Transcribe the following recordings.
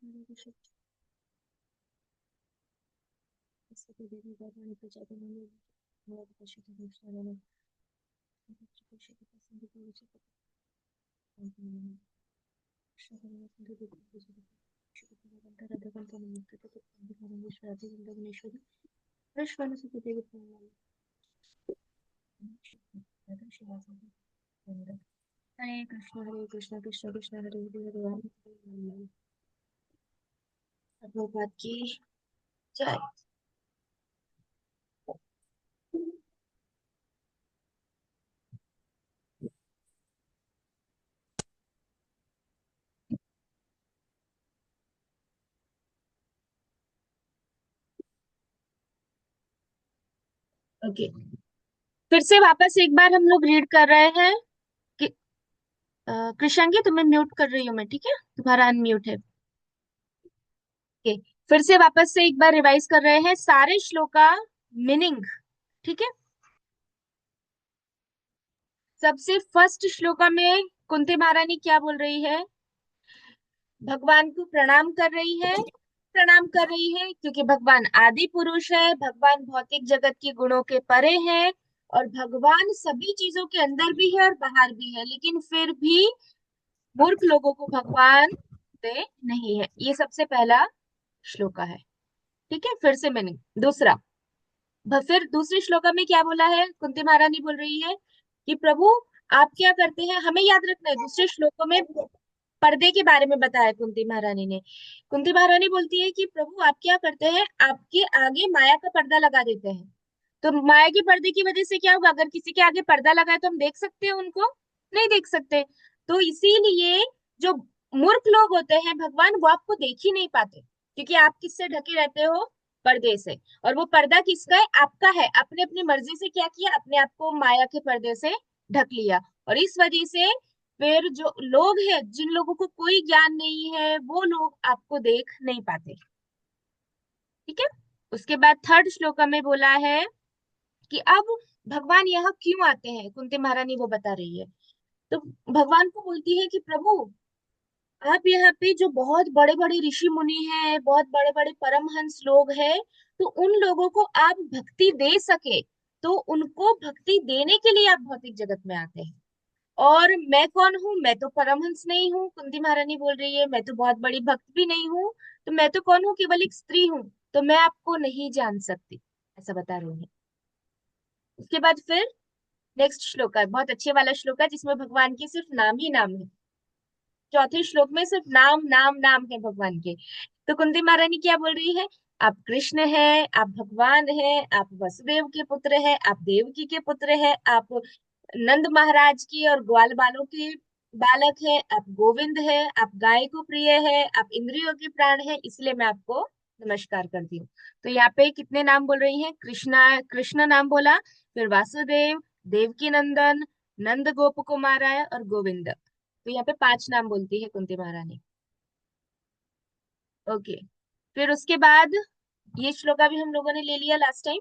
हरे कृष्ण कृष्ण कृष्ण हरे हरे हरे राम हरे राम। प्रभुपाद की जय। ओके, फिर से वापस एक बार हम लोग रीड कर रहे हैं कि कृष्णांगी तुम्हें म्यूट कर रही हूँ मैं, ठीक है? तुम्हारा अनम्यूट है। ओके, फिर से वापस से एक बार रिवाइज कर रहे हैं सारे श्लोका मीनिंग, ठीक है? सबसे फर्स्ट श्लोका में कुंती महारानी क्या बोल रही है? भगवान को प्रणाम कर रही है। प्रणाम कर रही है क्योंकि भगवान आदि पुरुष है, भगवान भौतिक जगत के गुणों के परे है, और भगवान सभी चीजों के अंदर भी है और बाहर भी है, लेकिन फिर भी मूर्ख लोगों को भगवान से नहीं है। ये सबसे पहला श्लोका है, ठीक है? फिर से मैंने दूसरा, फिर दूसरे श्लोका में क्या बोला है? कुंती महारानी बोल रही है कि प्रभु आप क्या करते हैं, हमें याद रखना है। दूसरे श्लोकों में पर्दे के बारे में बताया कुंती महारानी ने। कुंती महारानी बोलती है कि प्रभु आप क्या करते हैं, आपके आगे माया का पर्दा लगा देते हैं। तो माया के पर्दे की वजह से क्या होगा? अगर किसी के आगे पर्दा लगा है तो हम देख सकते हैं उनको? नहीं देख सकते। तो इसीलिए जो मूर्ख लोग होते हैं भगवान वो आपको देख ही नहीं पाते, क्योंकि आप किससे ढके रहते हो? पर्दे से। और वो पर्दा किसका है? आपका है। आपने अपनी मर्जी से क्या किया? अपने आप को माया के पर्दे से ढक लिया। और इस वजह से फिर जो लोग हैं, जिन लोगों को कोई ज्ञान नहीं है, वो लोग आपको देख नहीं पाते, ठीक है? उसके बाद थर्ड श्लोक में बोला है कि अब भगवान यहाँ क्यों आते हैं, कुंती महारानी वो बता रही है। तो भगवान को बोलती है कि प्रभु आप यहाँ पे जो बहुत बड़े बड़े ऋषि मुनि हैं, बहुत बड़े बड़े परमहंस लोग हैं, तो उन लोगों को आप भक्ति दे सके, तो उनको भक्ति देने के लिए आप भौतिक जगत में आते हैं। और मैं कौन हूँ? मैं तो परमहंस नहीं हूँ। कुंती महारानी बोल रही है मैं तो बहुत बड़ी भक्त भी नहीं हूँ। तो मैं तो कौन हूँ? केवल एक स्त्री हूँ। तो मैं आपको नहीं जान सकती, ऐसा बता रही है। उसके बाद फिर नेक्स्ट श्लोक है, बहुत अच्छे वाला श्लोक है, जिसमें भगवान के सिर्फ नाम ही नाम है। चौथे श्लोक में सिर्फ नाम नाम नाम है भगवान के। तो कुंती महारानी क्या बोल रही है? आप कृष्ण हैं, आप भगवान हैं, आप वसुदेव के पुत्र हैं, आप देवकी के पुत्र हैं, आप नंद महाराज की और ग्वाल बालों के बालक है, आप गोविंद है, आप गाय को प्रिय है, आप इंद्रियों के प्राण है, इसलिए मैं आपको नमस्कार करती हूँ। तो यहाँ पे कितने नाम बोल रही हैं? कृष्णा, कृष्ण नाम बोला, फिर वासुदेव, देवकी नंदन, नंद गोप कुमार है, और गोविंद। तो यहाँ पे 5 नाम बोलती है कुंती महारानी। ओके, फिर उसके बाद ये श्लोका भी हम लोगों ने ले लिया लास्ट टाइम।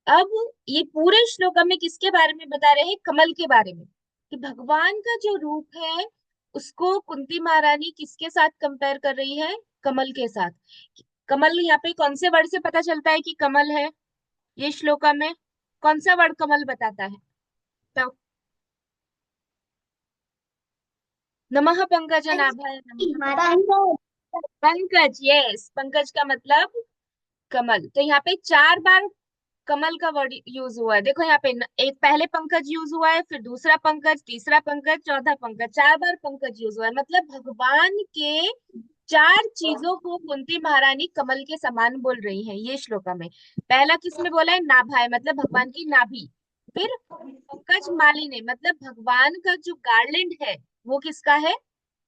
अब ये पूरे श्लोका में किसके बारे में बता रहे हैं? कमल के बारे में, कि भगवान का जो रूप है उसको कुंती महारानी किसके साथ कंपेयर कर रही है? कमल के साथ। कमल यहाँ पे कौन से वर्ड से पता चलता है कि कमल है? ये श्लोका में कौन सा वर्ड कमल बताता है? तो नमः पंकजनाभाय नमः। पंकज, यस, पंकज का मतलब कमल। तो यहाँ पे 4 बार कमल का वर्ड यूज हुआ है। देखो यहाँ पे एक पहले पंकज यूज हुआ है, फिर दूसरा पंकज, तीसरा पंकज, चौथा पंकज, 4 बार पंकज यूज हुआ है। मतलब भगवान के 4 चीजों को कुंती महारानी कमल के समान बोल रही हैं ये श्लोका में। पहला किसने बोला है? नाभाय, मतलब भगवान की नाभि। फिर पंकज मालिनी, मतलब भगवान का जो गार्लैंड है वो किसका है?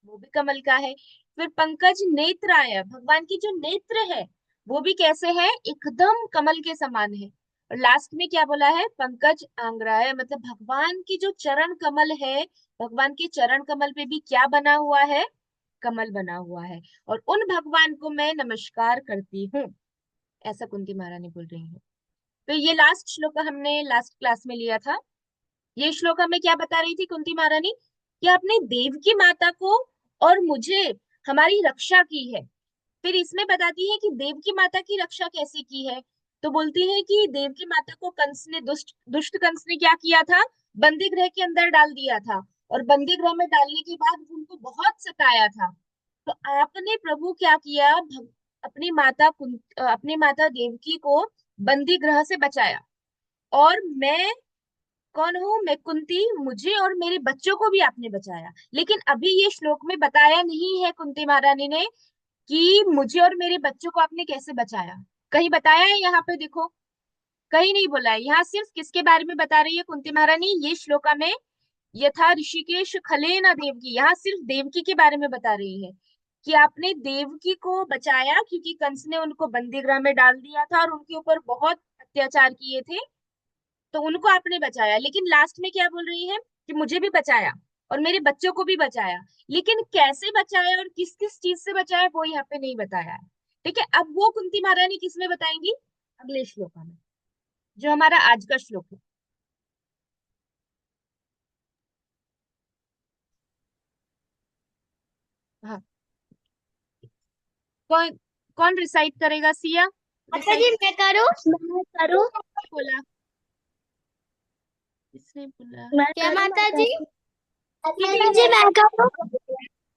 वो भी कमल का है। फिर पंकज नेत्राय, भगवान की जो नेत्र है वो भी कैसे है? एकदम कमल के समान है। और लास्ट में क्या बोला है? पंकज आंग्राय, मतलब भगवान की जो चरण कमल है, भगवान के चरण कमल पे भी क्या बना हुआ है? कमल बना हुआ है। और उन भगवान को मैं नमस्कार करती हूँ, ऐसा कुंती महारानी बोल रही है। तो ये लास्ट श्लोक हमने लास्ट क्लास में लिया था। ये श्लोक हमें क्या बता रही थी कुंती महारानी? कि आपने देव की माता को और मुझे, हमारी रक्षा की है। फिर इसमें बताती है कि देवकी माता की रक्षा कैसे की है। तो बोलती है कि देवकी माता को कंस ने दुष्ट दुष्ट कंस ने क्या किया था, बंदी गृह के अंदर डाल दिया था। और बंदी गृह में डालने के बाद उनको बहुत सताया था। तो आपने प्रभु क्या किया, अपनी माता देवकी को बंदी गृह से बचाया। और मैं कौन हूँ, मैं कुंती, मुझे और मेरे बच्चों को भी आपने बचाया। लेकिन अभी ये श्लोक में बताया नहीं है कुंती महारानी ने कि मुझे और मेरे बच्चों को आपने कैसे बचाया। कहीं बताया है यहाँ पे देखो, कहीं नहीं बोला है। यहाँ सिर्फ किसके बारे में बता रही है कुंती महारानी, ये श्लोका में यथा ऋषिकेश खलेना देवकी, यहाँ सिर्फ देवकी के बारे में बता रही है कि आपने देवकी को बचाया क्योंकि कंस ने उनको बंदी गृह में डाल दिया था और उनके ऊपर बहुत अत्याचार किए थे। तो उनको आपने बचाया, लेकिन लास्ट में क्या बोल रही है कि मुझे भी बचाया और मेरे बच्चों को भी बचाया। लेकिन कैसे बचाया और किस किस चीज से बचाया वो यहाँ पे नहीं बताया है। ठीक है, अब वो कुंती महारानी किस में बताएंगी, अगले श्लोक में, जो हमारा आज का श्लोक है। हाँ, कौन कौन रिसाइट करेगा, सिया माता रिसाइट। जी मैं करूँ? मैं करूँ? बोला, इसने बोला। मैं क्या करूँ माता जी? ठीक माता है, जी मैं करूँ?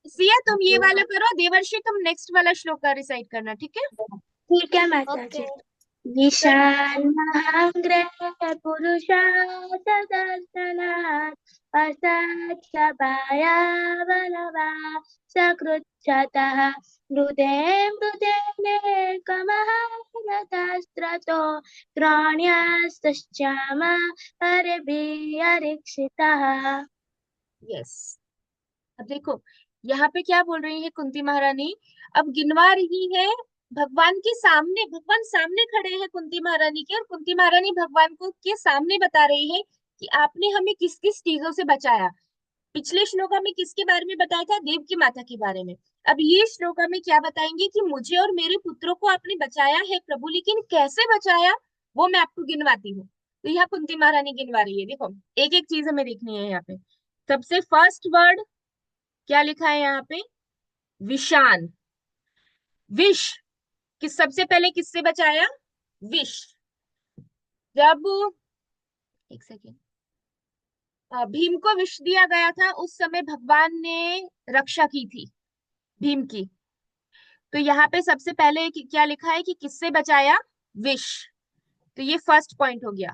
सिया तुम ये वाला करो, देवर्षि तुम नेक्स्ट वाला श्लोक का रिसाइट करना, ठीक है। ठीक है माता जी। कर ईशानाग्रह पुरुषार्थदर्शनात् असत्सभाया बलवा सकृच्छतः मृदे मृदे नेकमहारथस्त्रतो त्रोण्यास्तश्चाम हरिभिररीक्षितः। यस। अब देखो यहाँ पे क्या बोल रही है कुंती महारानी, अब गिनवा रही है भगवान के सामने, भगवान सामने खड़े हैं कुंती महारानी के, और कुंती महारानी भगवान को के सामने बता रही है कि आपने हमें किस किस चीजों से बचाया। पिछले श्लोका में किसके बारे में बताया था, देव की माता के बारे में। अब ये श्लोका में क्या बताएंगे कि मुझे और मेरे पुत्रों को आपने बचाया है प्रभु, लेकिन कैसे बचाया वो मैं आपको गिनवाती हूँ। तो यहाँ कुंती महारानी गिनवा रही है, देखो एक एक चीज हमें देखनी है यहाँ पे। सबसे फर्स्ट वर्ड क्या लिखा है यहाँ पे, विषान, विष। किस सबसे पहले किससे बचाया, विष। जब, एक सेकेंड, भीम को विष दिया गया था उस समय भगवान ने रक्षा की थी भीम की। तो यहाँ पे सबसे पहले क्या लिखा है कि किससे बचाया, विष। तो ये फर्स्ट पॉइंट हो गया,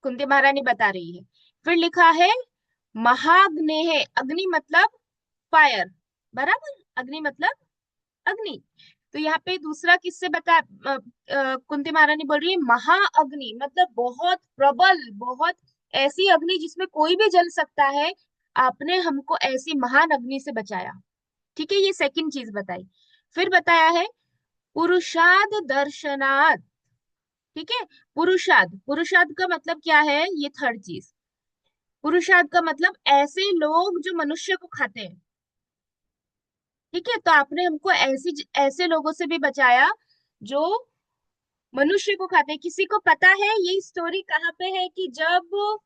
कुंती महारानी बता रही है। फिर लिखा है महाग्नेह, अग्नि मतलब फायर, बराबर, अग्नि मतलब अग्नि। तो यहाँ पे दूसरा किससे कुंती महारानी बोल रही है महाअग्नि, मतलब बहुत प्रबल, बहुत ऐसी अग्नि जिसमें कोई भी जल सकता है। आपने हमको ऐसी महान अग्नि से बचाया। ठीक है, ये सेकंड चीज बताई। फिर बताया है पुरुषाद दर्शनाद। ठीक है, पुरुषाद, पुरुषाद का मतलब क्या है, ये थर्ड चीज। पुरुषाद का मतलब ऐसे लोग जो मनुष्य को खाते हैं। ठीक है, तो आपने हमको ऐसे लोगों से भी बचाया जो मनुष्य को खाते हैं। किसी को पता है ये स्टोरी कहाँ पे है कि जब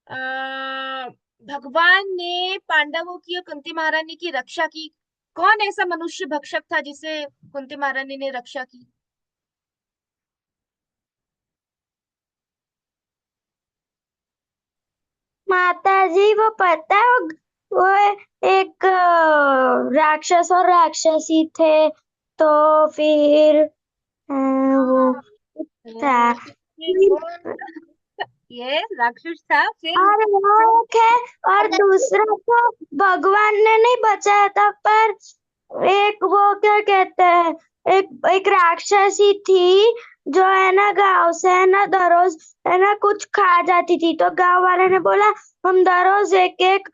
आ, भगवान ने पांडवों की और कुंती महारानी की रक्षा की, कौन ऐसा मनुष्य भक्षक था जिसे कुंती महारानी ने रक्षा की। माता जी वो पता है वो एक राक्षस और राक्षसी थे। तो फिर वो हाँ, था। वो ये राक्षस था फिर। और वो एक है और दूसरा तो भगवान ने नहीं बचाया था पर एक वो क्या कहते हैं, एक एक राक्षसी थी जो है ना गांव से है ना दररोज है ना कुछ खा जाती थी। तो गांव वाले ने बोला हम दररोज एक एक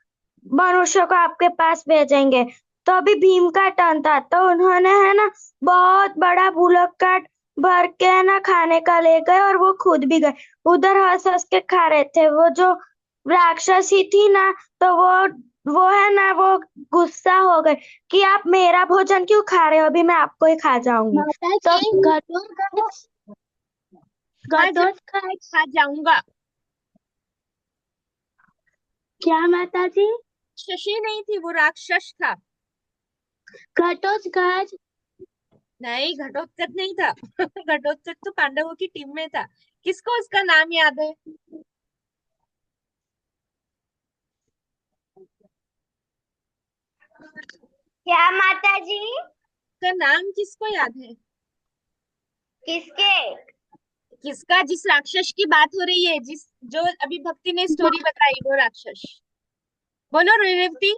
मनुष्य को आपके पास भेजेंगे। तो अभी भीम का टर्न था तो उन्होंने है ना बहुत बड़ा बुलक काट भर के है ना खाने का ले गए और वो खुद भी गए। उधर हंस हंस के खा रहे थे वो जो राक्षसी थी ना। तो वो है ना वो गुस्सा हो गए कि आप मेरा भोजन क्यों खा रहे हो, अभी मैं आपको ही खा जाऊंगी। माता तो जी खा जा, घटोत्कच का खा जाऊंगा। क्या माता जी? शशि नहीं थी, वो राक्षस था। घटोत्कच नहीं, घटोत्कच नहीं था। घटोत्कच तो पांडवों की टीम में था। किसको उसका नाम याद है? क्या माता जी? उसका नाम किसको याद है? किसके? किसका? जिस राक्षस की बात हो रही है, जिस जो अभी भक्ति ने स्टोरी बताई, वो राक्षस। बोलो रेवती।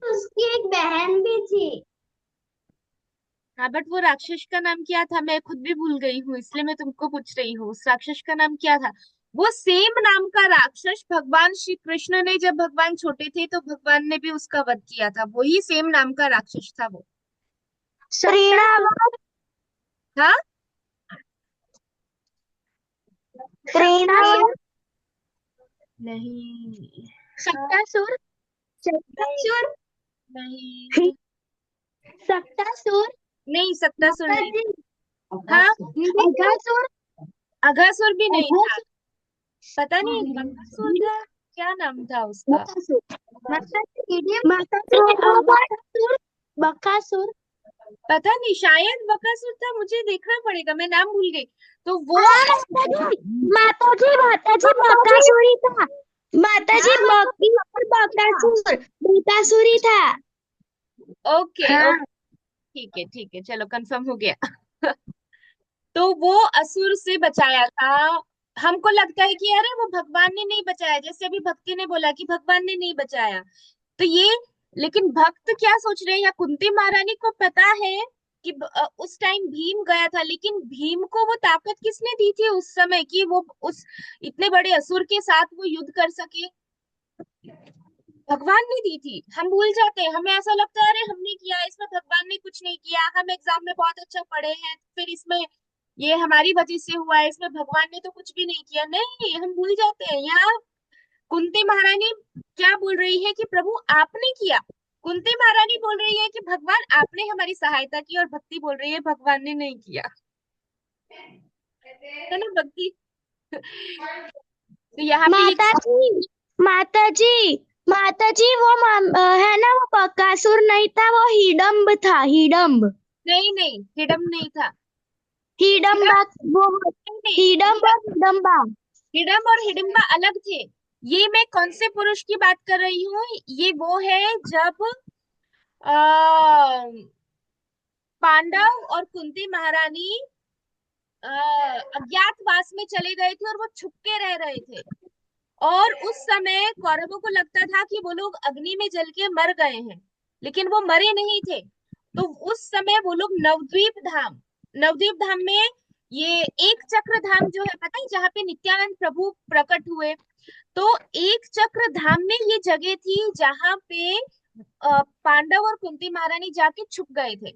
उसकी एक बहन भी थी। हाँ, बट वो राक्षस का नाम क्या था? मैं खुद भी भूल गई हूँ, इसलिए मैं तुमको पूछ रही हूँ, उस राक्षस का नाम क्या था? वो सेम नाम का राक्षस भगवान श्री कृष्ण ने, जब भगवान छोटे थे तो भगवान ने भी उसका वध किया था, वही सेम नाम का राक्षस था वो। श्रीनावर। हाँ। श्रीनावर। नहीं। सक्टासुर। नहीं। सक्टासुर। नहीं। सक्टासुर। नहीं, सक्तासुर माता नहीं। जी। हाँ। अघासुर। अघासुर भी नहीं था। अघासुर। पता नहीं, बकासुर था। क्या नाम था उसका? बकासुर। माता जी। माता जी। बकासुर। बकासुर। पता नहीं, शायद बकासुर था, मुझे देखना पड़ेगा, मैं नाम भूल गई। तो वो हाँ माता जी। माता जी। माता जी बकासुर ही था। माता जी हाँ। बकी और बकासुर। बकासुर ही था। ओके हाँ। ओके। ठीक है ठीक है, चलो कंफर्म हो गया। तो वो असुर से बचाया था। हमको लगता है कि अरे वो भगवान ने नहीं बचाया, जैसे अभी भक्ति ने बोला कि भगवान ने नहीं बचाया। तो ये, लेकिन भक्त क्या सोच रहे हैं, या कुंती महारानी को पता है कि उस टाइम भीम गया था, लेकिन भीम को वो ताकत किसने दी थी उस समय कि वो उस इतने बड़े असुर के साथ वो युद्ध कर सके? भगवान ने दी थी। हम भूल जाते हैं, हमें ऐसा लगता है अरे हमने किया, इसमें भगवान ने कुछ नहीं किया, हम एग्जाम में बहुत अच्छा पढ़े हैं, फिर इसमें ये हमारी वजह से हुआ है, इसमें भगवान ने तो कुछ भी नहीं किया। नहीं, हम भूल जाते हैं। यहाँ कुंती महारानी क्या बोल रही है कि प्रभु आपने किया। कुंती महारानी बोल रही है कि भगवान आपने हमारी सहायता की, और भक्ति बोल रही है भगवान ने नहीं किया। है ना भक्ति? तो यहाँ पे ये, माता जी। माता जी। माता जी वो है ना, वो बकासुर नहीं था, वो हिडम्ब था, हिडम्ब। नहीं नहीं, हिडम नहीं था। हिडम हिडम्बा। वो नहीं। हिडम्ब और हिडम्बा। हिडम और हिडिंबा अलग थे। ये मैं कौन से पुरुष की बात कर रही हूँ? ये वो है जब पांडव और कुंती महारानी अज्ञातवास में चले गए थे और वो छुप के रह रहे थे। और उस समय कौरवों को लगता था कि वो लोग अग्नि में जल के मर गए हैं, लेकिन वो मरे नहीं थे। तो उस समय वो लोग नवद्वीप धाम में, ये एक चक्र धाम जो है, पता है, जहाँ पे नित्यानंद प्रभु प्रकट हुए। तो एक चक्र धाम में ये जगह थी जहाँ पे पांडव और कुंती महारानी जाके छुप गए थे।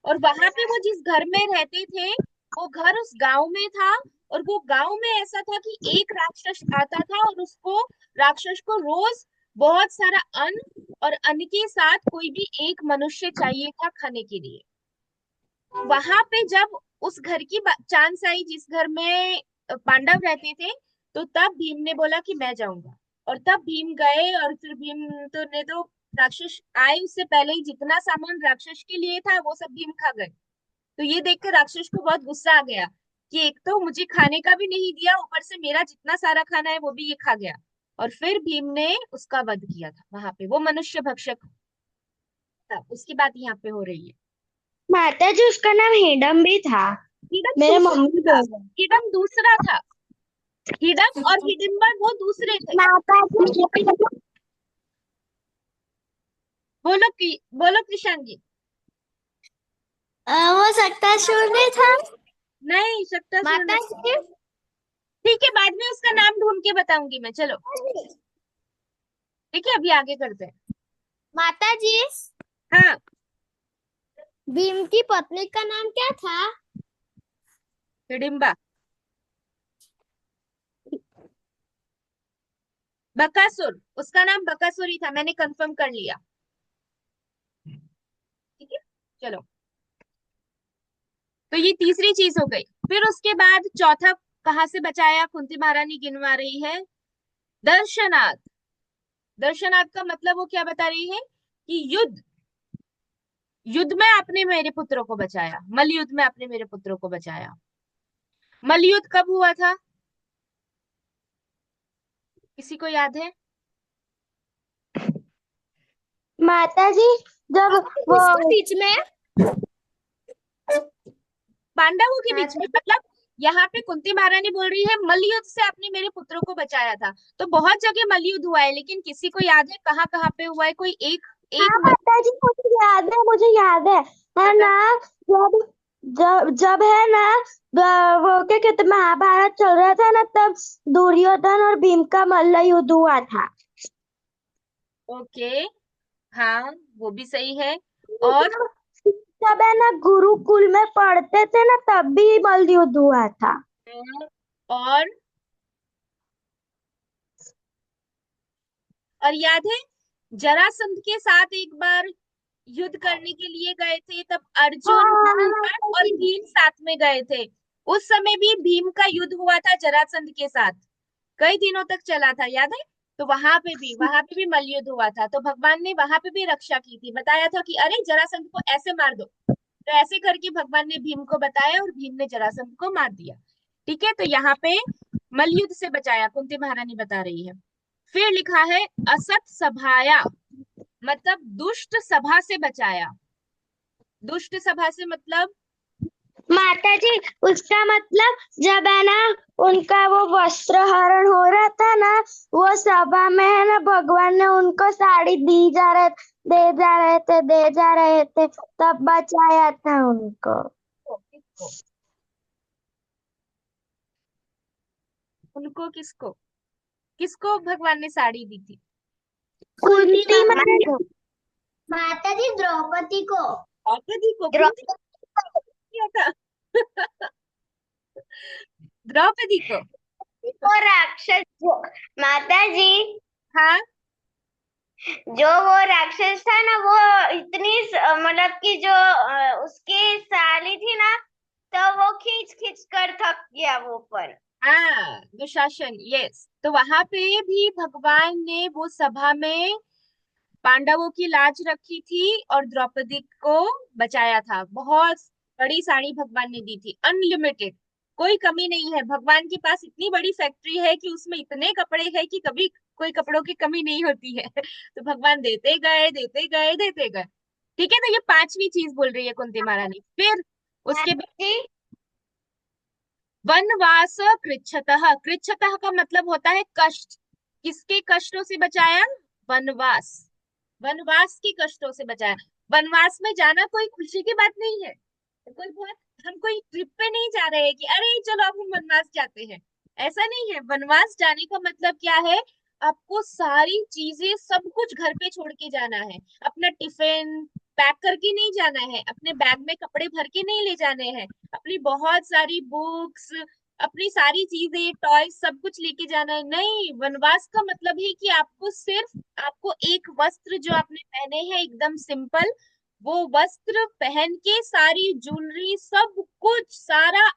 और वहां पे वो जिस घर में रहते थे, वो घर उस गांव में था। और वो गांव में ऐसा था कि एक राक्षस आता था और उसको, राक्षस को रोज बहुत सारा अन्न, और अन्न के साथ कोई भी एक मनुष्य चाहिए था खाने के लिए। वहां पे जब उस घर की चांस आई, जिस घर में पांडव रहते थे, तो तब भीम ने बोला कि मैं जाऊंगा। और तब भीम गए, और फिर भीम तो राक्षस आए उससे पहले ही जितना सामान राक्षस के लिए था वो सब भीम खा गए। तो ये देखकर राक्षस को बहुत गुस्सा आ गया कि एक तो मुझे खाने का भी नहीं दिया, ऊपर से मेरा जितना सारा खाना है वो भी ये खा गया। और फिर भीम ने उसका वध किया था वहां पे, वो मनुष्य भक्षक था। उसकी बात यहाँ पे हो रही है। माता जी उसका नाम हिडम्ब भी था। हिडम मेरे दूसरा मम्मी था। बोल रहे हिडम दूसरा था। हिडम और हिडिंबा वो दूसरे थे। माता जी। बोलो कि, बोलो कृषांगी। वो सक्तासुर नहीं था। नहीं, शक्तासुर माता नहीं। जी। ठीक है, बाद में उसका नाम ढूंढ के बताऊंगी मैं, चलो। ठीक है, अभी आगे करते हैं। माता जी। हाँ। भीम की पत्नी का नाम क्या था? हिडिंबा। बकासुर, उसका नाम बकासुर ही था, मैंने कंफर्म कर लिया। ठीक है, चलो। तो ये तीसरी चीज हो गई। फिर उसके बाद चौथा कहाँ से बचाया, कुंती महारानी गिनवा रही है। दर्शनाथ। दर्शनाथ का मतलब वो क्या बता रही है कि युद्ध, युद्ध में आपने मेरे पुत्रों को बचाया, मल युद्ध में आपने मेरे पुत्रों को बचाया। मल युद्ध कब हुआ था, किसी को याद है? माता जी, जब वो किसके बीच में? पांडवों के बीच माता में, मतलब यहाँ पे कुंती महारानी बोल रही है मलयुद्ध से आपने मेरे पुत्रों को बचाया था। तो बहुत जगह मलयुद्ध हुआ है, लेकिन किसी को याद है कहाँ कहाँ पे हुआ है? कोई एक हाँ एक माता जी, मुझे याद है, मुझे याद है बता। ना। जब जब जब है ना, वो क्या कहते, महाभारत चल रहा था ना, तब दुर्योधन और भीम का मल्ल युद्ध हुआ था। ओके, हाँ वो भी सही है। और जब है ना गुरुकुल में पढ़ते थे ना, तब भी मल्ल युद्ध हुआ था। और और याद है जरासंध के साथ एक बार युद्ध करने के लिए गए थे, तब हाँ अर्जुन, हाँ कृष्ण माता और जी। भीम साथ में गए थे। उस समय भी भीम का युद्ध हुआ था जरासंध के साथ, कई दिनों तक चला था, याद है? तो वहां पे भी मलयुद्ध हुआ था, तो भगवान ने वहां पे भी रक्षा की थी, बताया था कि अरे जरासंध को ऐसे मार दो। तो ऐसे करके भगवान ने भीम को बताया और भीम ने जरासंध को मार दिया। ठीक है, तो यहाँ पे मलयुद्ध से बचाया, कुंती महारानी बता रही है। फिर लिखा है असत सभाया, मतलब दुष्ट सभा से बचाया। दुष्ट सभा से मतलब, माता जी, उसका मतलब जब है ना उनका वो वस्त्र हरण हो रहा था ना, वो सभा में है ना, भगवान ने उनको साड़ी दे जा रहे थे, तब बचाया था उनको। किसको, उनको किसको, किसको भगवान ने साड़ी दी थी? कुंती महारानी को। माता जी, द्रौपदी को। द्रौपदी को, कुंती द्रौपदी किया था। द्रौपदी को। को राक्षस माता जी, हाँ, जो वो राक्षस था ना, वो इतनी मतलब कि जो उसकी साली थी ना, तो वो खींच खींच कर थक गया वो पर। हाँ दुशासन, यस। तो वहां पे भी भगवान ने वो सभा में पांडवों की लाज रखी थी और द्रौपदी को बचाया था। बहुत बड़ी साड़ी भगवान ने दी थी, अनलिमिटेड, कोई कमी नहीं है। भगवान के पास इतनी बड़ी फैक्ट्री है कि उसमें इतने कपड़े हैं कि कभी कोई कपड़ों की कमी नहीं होती है। तो भगवान देते गए देते गए देते गए। ठीक है, तो ये पांचवी चीज बोल रही है कुंती महारानी। फिर उसके माता बाद जी, वनवास कृच्छतः, कृच्छतः का मतलब होता है कष्ट। किसके कष्टों से बचाया? वनवास, वनवास के कष्टों से बचाया। वनवास में जाना कोई खुशी की बात नहीं है, कोई बहुत, हम कोई ट्रिप पे नहीं जा रहे हैं कि अरे चलो अब हम वनवास जाते हैं, ऐसा नहीं है। वनवास जाने का मतलब क्या है? आपको सारी चीजें, सब कुछ घर पे छोड़ के जाना है। अपना टिफिन पैक करके नहीं जाना है, अपने बैग में कपड़े भर के नहीं ले जाने हैं, अपनी बहुत सारी बुक्स, अपनी सारी चीजें, टॉयज, सब कुछ लेके जाना है, नहीं। वनवास का मतलब है कि आपको सिर्फ, आपको एक वस्त्र जो आपने पहने हैं एकदम सिंपल, वो वस्त्र पहन के सारी ज्वेलरी, सब कुछ, सारा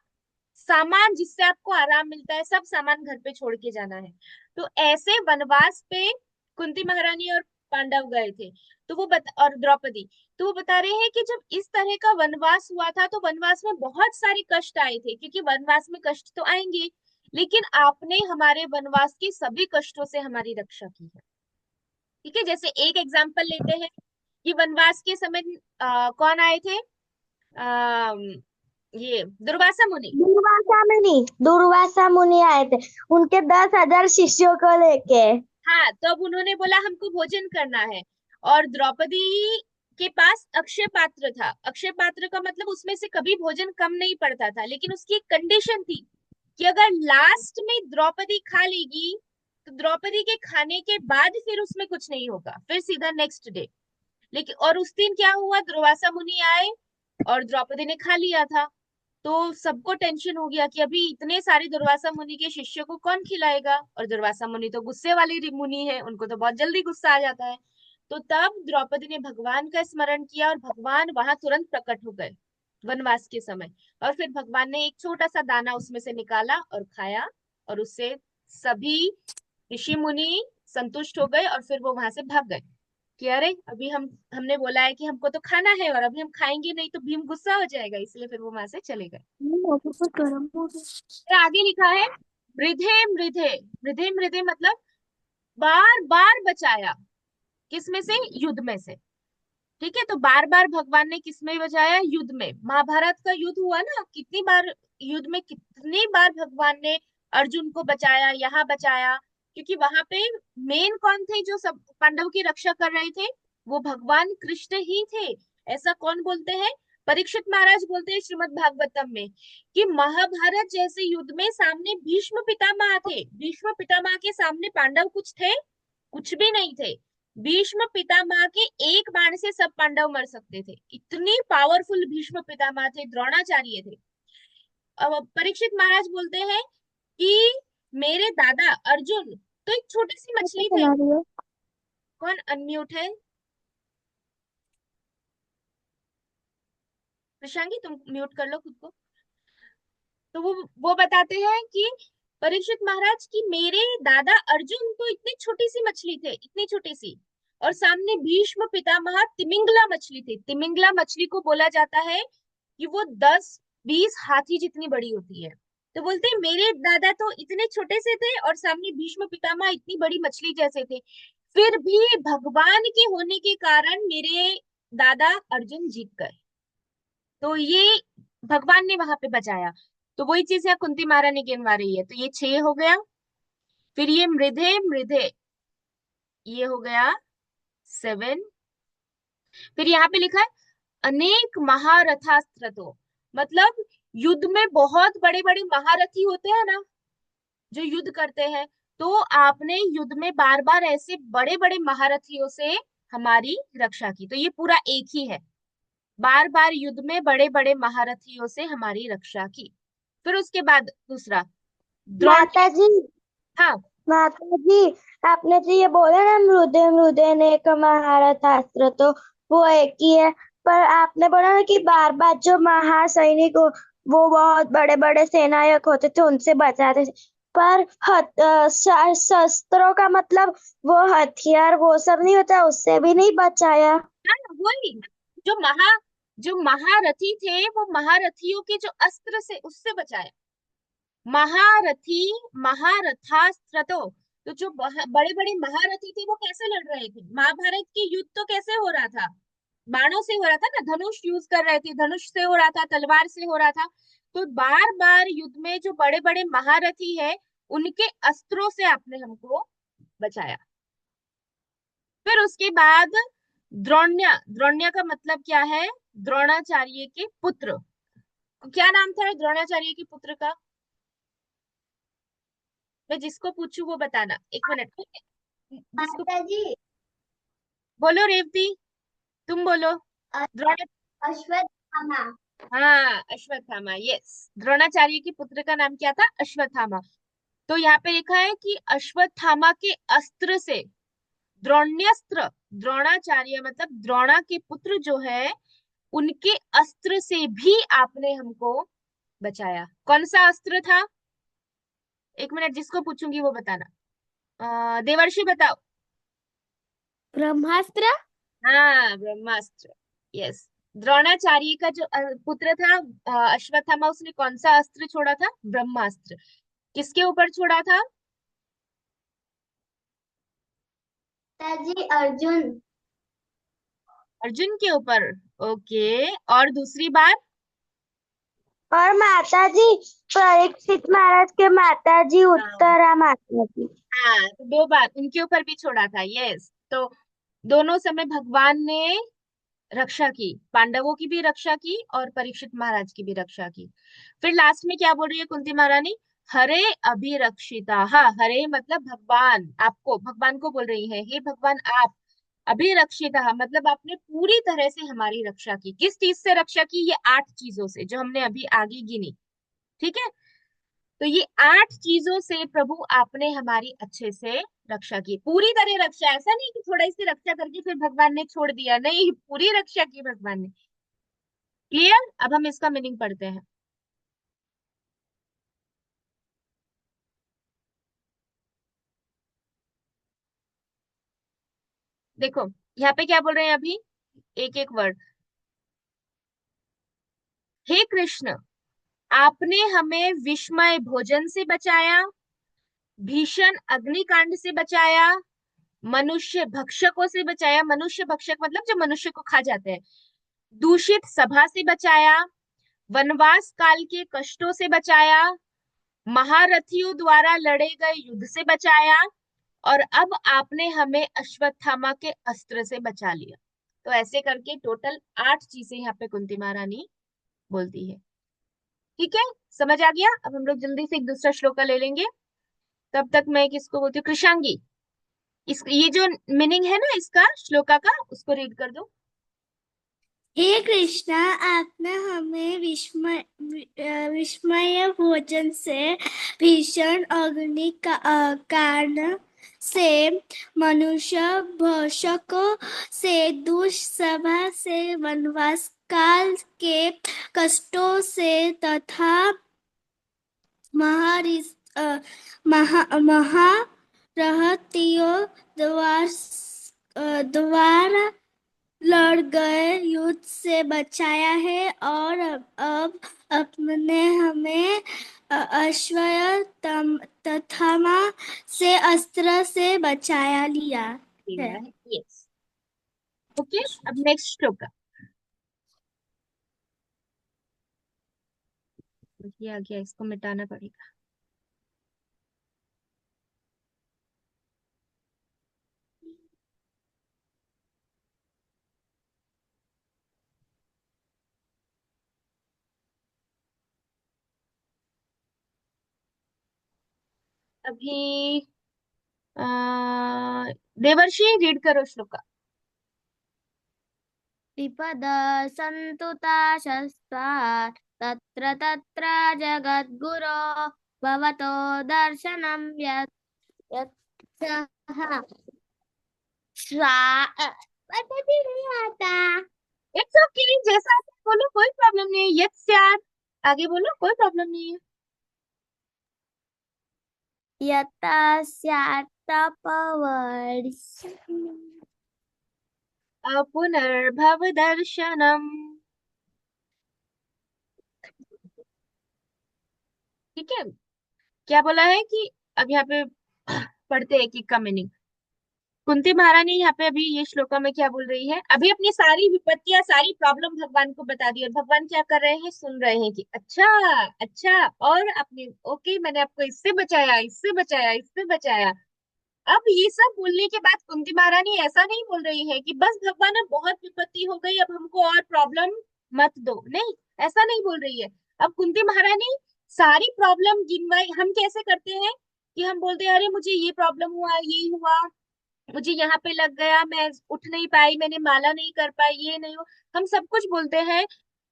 सामान जिससे आपको आराम मिलता है, सब सामान घर पे छोड़ के जाना है। तो ऐसे वनवास पे कुंती महारानी और पांडव गए थे। तो और द्रौपदी, तो वो बता रहे हैं कि जब इस तरह का वनवास हुआ था तो वनवास में बहुत सारे कष्ट आए थे, क्योंकि वनवास में कष्ट तो आएंगे, लेकिन आपने हमारे वनवास के सभी कष्टों से हमारी रक्षा की है। ठीक है, जैसे एक एग्जाम्पल लेते हैं कि वनवास के समय कौन आए थे? आ, ये दुर्वासा मुनि। दुर्वासा मुनि आए थे, उनके 10,000 शिष्यों को लेके। हाँ, तो अब उन्होंने बोला हमको भोजन करना है, और द्रौपदी के पास अक्षय पात्र था। अक्षय पात्र का मतलब उसमें से कभी भोजन कम नहीं पड़ता था, लेकिन उसकी एक कंडीशन थी कि अगर लास्ट में द्रौपदी खा लेगी, तो द्रौपदी के खाने के बाद फिर उसमें कुछ नहीं होगा, फिर सीधा नेक्स्ट डे। लेकिन और उस दिन क्या हुआ, दुर्वासा मुनि आए और द्रौपदी ने खा लिया था। तो सबको टेंशन हो गया कि अभी इतने सारे दुर्वासा मुनि के शिष्य को कौन खिलाएगा, और दुर्वासा मुनि तो गुस्से वाले मुनि है, उनको तो बहुत जल्दी गुस्सा आ जाता है। तो तब द्रौपदी ने भगवान का स्मरण किया और भगवान वहां तुरंत प्रकट हो गए वनवास के समय। और फिर भगवान ने एक छोटा सा दाना उसमें से निकाला और खाया, और उससे सभी ऋषि मुनि संतुष्ट हो गए और फिर वो वहां से भाग गए। कि अरे अभी हमने बोला है कि हमको तो खाना है और अभी हम खाएंगे नहीं तो भीम गुस्सा हो जाएगा, इसलिए फिर वो वहां से चले गए। गरम हो गया। फिर आगे लिखा है मृधे मृधे। मृधे मृधे मतलब बार बार बचाया। किस में से? युद्ध में से। ठीक है, तो बार बार भगवान ने किस में बचाया? युद्ध में। महाभारत का युद्ध हुआ ना, कितनी बार युद्ध में कितनी बार भगवान ने अर्जुन को बचाया, यहाँ बचाया। क्योंकि वहां पे मेन कौन थे जो सब पांडव की रक्षा कर रहे थे? वो भगवान कृष्ण ही थे। ऐसा कौन बोलते हैं? परीक्षित महाराज बोलते हैं श्रीमद् भागवतम में कि महाभारत जैसे युद्ध में सामने भीष्म पितामह थे, भीष्म पितामह के सामने पांडव कुछ थे? कुछ भी नहीं थे। भीष्म पितामह के एक बाण से सब पांडव मर सकते थे, इतनी पावरफुल भीष्म पितामह थे, द्रोणाचार्य थे। अब परीक्षित महाराज बोलते हैं कि मेरे दादा अर्जुन तो एक छोटी सी कैसे मछली थे। बना रही हो? कौन अनम्यूट है? प्रशांगी तुम म्यूट कर लो खुद को। तो वो बताते हैं कि परीक्षित महाराज की मेरे दादा अर्जुन तो इतनी छोटी सी मछली थे, इतनी छोटी सी, और सामने भीष्म पितामह तिमिंगला मछली थे। तिमिंगला मछली को बोला जाता है कि वो 10-20 हाथी जितनी बड़ी होती है। तो बोलते हैं मेरे दादा तो इतने छोटे से थे और सामने भीष्म पितामह इतनी बड़ी मछली जैसे थे, फिर भी भगवान के होने के कारण मेरे दादा अर्जुन जीत गए। तो ये भगवान ने वहां पे बचाया। तो वही चीज है कुंती महारानी गिनवा रही है, तो ये 6 हो गया। फिर ये मृधे मृधे, ये हो गया 7। फिर यहाँ पे लिखा है अनेक महारथास्त्र। तो मतलब युद्ध में बहुत बड़े बड़े महारथी होते हैं ना, जो युद्ध करते हैं। तो आपने युद्ध में बार बार ऐसे बड़े बड़े महारथियों से हमारी रक्षा की। तो ये पूरा एक ही है, बार बार युद्ध में बड़े बड़े महारथियों से हमारी रक्षा की। फिर उसके बाद दूसरा द्रोण। माता जी, हाँ माता जी, आपने जो ये बोला ना मृदे मृदे ने एक महारथास्त्र, तो वो एक ही है। पर आपने बोला ना कि बार बार जो महासैनिक वो बहुत बड़े बड़े सेनायक होते थे उनसे बचाते थे। पर शस्त्रों का मतलब वो हथियार वो सब नहीं होता, उससे भी नहीं बचाया? हाँ, वही जो जो महारथी थे वो महारथियों के जो अस्त्र से उससे बचाया। महारथी महारथास्त्र। तो जो बड़े बड़े महारथी थे वो कैसे लड़ रहे थे? महाभारत के युद्ध तो कैसे हो रहा था? बाणों से हो रहा था ना, धनुष यूज कर रहे थे, धनुष से हो रहा था, तलवार से हो रहा था। तो बार बार युद्ध में जो बड़े बड़े महारथी है उनके अस्त्रों से आपने हमको बचाया। फिर उसके बाद द्रोण्य। द्रोण्य का मतलब क्या है? द्रोणाचार्य के पुत्र। क्या नाम था द्रोणाचार्य के पुत्र का? मैं जिसको पूछू वो बताना, एक मिनट। जिसको माता जी, बोलो रेवती, तुम बोलो। द्रोण। अश्वत्थामा। हाँ अश्वत्थामा, यस। द्रोणाचार्य के पुत्र का नाम क्या था? अश्वत्थामा। तो यहाँ पे लिखा है कि अश्वत्थामा के अस्त्र से द्रोण्यास्त्र। द्रोणाचार्य मतलब द्रोणा के पुत्र जो है उनके अस्त्र से भी आपने हमको बचाया। कौन सा अस्त्र था? एक मिनट, जिसको पूछूंगी वो बताना। देवर्षि बताओ। ब्रह्मास्त्र। हाँ ब्रह्मास्त्र, यस। द्रोणाचार्य का जो पुत्र था अश्वत्थामा, उसने कौन सा अस्त्र छोड़ा था? ब्रह्मास्त्र। किसके ऊपर छोड़ा था? पिताजी, अर्जुन। अर्जुन के ऊपर। ओके। और दूसरी बार? और माता जी, परीक्षित महाराज के माता जी हाँ उत्तरा माता जी। हाँ, तो 2 बार उनके ऊपर भी छोड़ा था, यस। तो दोनों समय भगवान ने रक्षा की, पांडवों की भी रक्षा की और परीक्षित महाराज की भी रक्षा की। फिर लास्ट में क्या बोल रही है कुंती महारानी? हरे अभिरक्षिता। हाँ, हरे मतलब भगवान, आपको, भगवान को बोल रही है, हे भगवान आप अभिरक्षिता मतलब आपने पूरी तरह से हमारी रक्षा की। किस चीज से रक्षा की? ये 8 चीजों से जो हमने अभी आगे गिनी। ठीक है, तो ये 8 चीजों से प्रभु आपने हमारी अच्छे से रक्षा की, पूरी तरह रक्षा। ऐसा नहीं कि थोड़ा सी रक्षा करके फिर भगवान ने छोड़ दिया, नहीं, पूरी रक्षा की भगवान ने। क्लियर? अब हम इसका मीनिंग पढ़ते हैं। देखो, यहाँ पे क्या बोल रहे हैं अभी, एक एक वर्ड। हे कृष्ण, आपने हमें विषमय भोजन से बचाया, भीषण अग्निकांड से बचाया, मनुष्य भक्षकों से बचाया, मनुष्य भक्षक मतलब जो मनुष्य को खा जाते हैं, दूषित सभा से बचाया, वनवास काल के कष्टों से बचाया, महारथियों द्वारा लड़े गए युद्ध से बचाया, और अब आपने हमें अश्वत्थामा के अस्त्र से बचा लिया। तो ऐसे करके टोटल 8 चीजें यहाँ पे कुंती महारानी बोलती है। ठीक है, समझ आ गया। अब हम लोग जल्दी से एक दूसरा श्लोका ले लेंगे। तब तक मैं किसको बोलती हूँ, कृषांगी, इस ये जो मीनिंग है ना इसका श्लोका का, उसको रीड कर दो। हे कृष्णा, आपने हमें विस्मय भोजन से, भीषण अग्नि का कारण से, मनुष्य भक्षकों से, दुष्सभा से, वनवास काल के कष्टों से तथा महारथियों द्वारा लड़ गए युद्ध से बचाया है, और अब अपने हमें अश्वत्थामा से अस्त्र से बचाया लिया है। Yes, okay. अब नेक्स्ट श्लोका, ये आ गया, इसको मिटाना पड़ेगा। अभी आ, देवर्षि रीड करो श्लोका। विपद सन्तुता शस्त्रात् तत्र तत्र जगद्गुरो भवतो दर्शनं यत् यत् सः पता नहीं आता। इट्स ओके, जैसा आप बोलो कोई प्रॉब्लम नहीं है। यस यार, आगे बोलो, कोई प्रॉब्लम नहीं है। यथा स्यात्तपवर्ष पुनर्भव दर्शनम। ठीक है, क्या बोला है कि अब यहाँ पे पढ़ते हैं कि का मीनिंग। कुंती महारानी यहाँ पे अभी ये श्लोका में क्या बोल रही है, अभी अपनी सारी विपत्तियां सारी प्रॉब्लम भगवान को बता दी, और भगवान क्या कर रहे हैं, सुन रहे हैं कि अच्छा, अच्छा, और आपने ओके, मैंने आपको इससे बचाया, इससे बचाया, इससे बचाया। अब ये सब बोलने के बाद कुंती महारानी ऐसा नहीं बोल रही है कि बस भगवान अब बहुत विपत्ति हो गई, अब हमको और प्रॉब्लम मत दो, नहीं, ऐसा नहीं बोल रही है। अब कुंती महारानी सारी प्रॉब्लम गिनवाई, हम कैसे करते हैं कि हम बोलते हैं अरे मुझे ये प्रॉब्लम हुआ, ये हुआ, मुझे यहाँ पे लग गया, मैं उठ नहीं पाई, मैंने माला नहीं कर पाई, ये नहीं हो, हम सब कुछ बोलते हैं।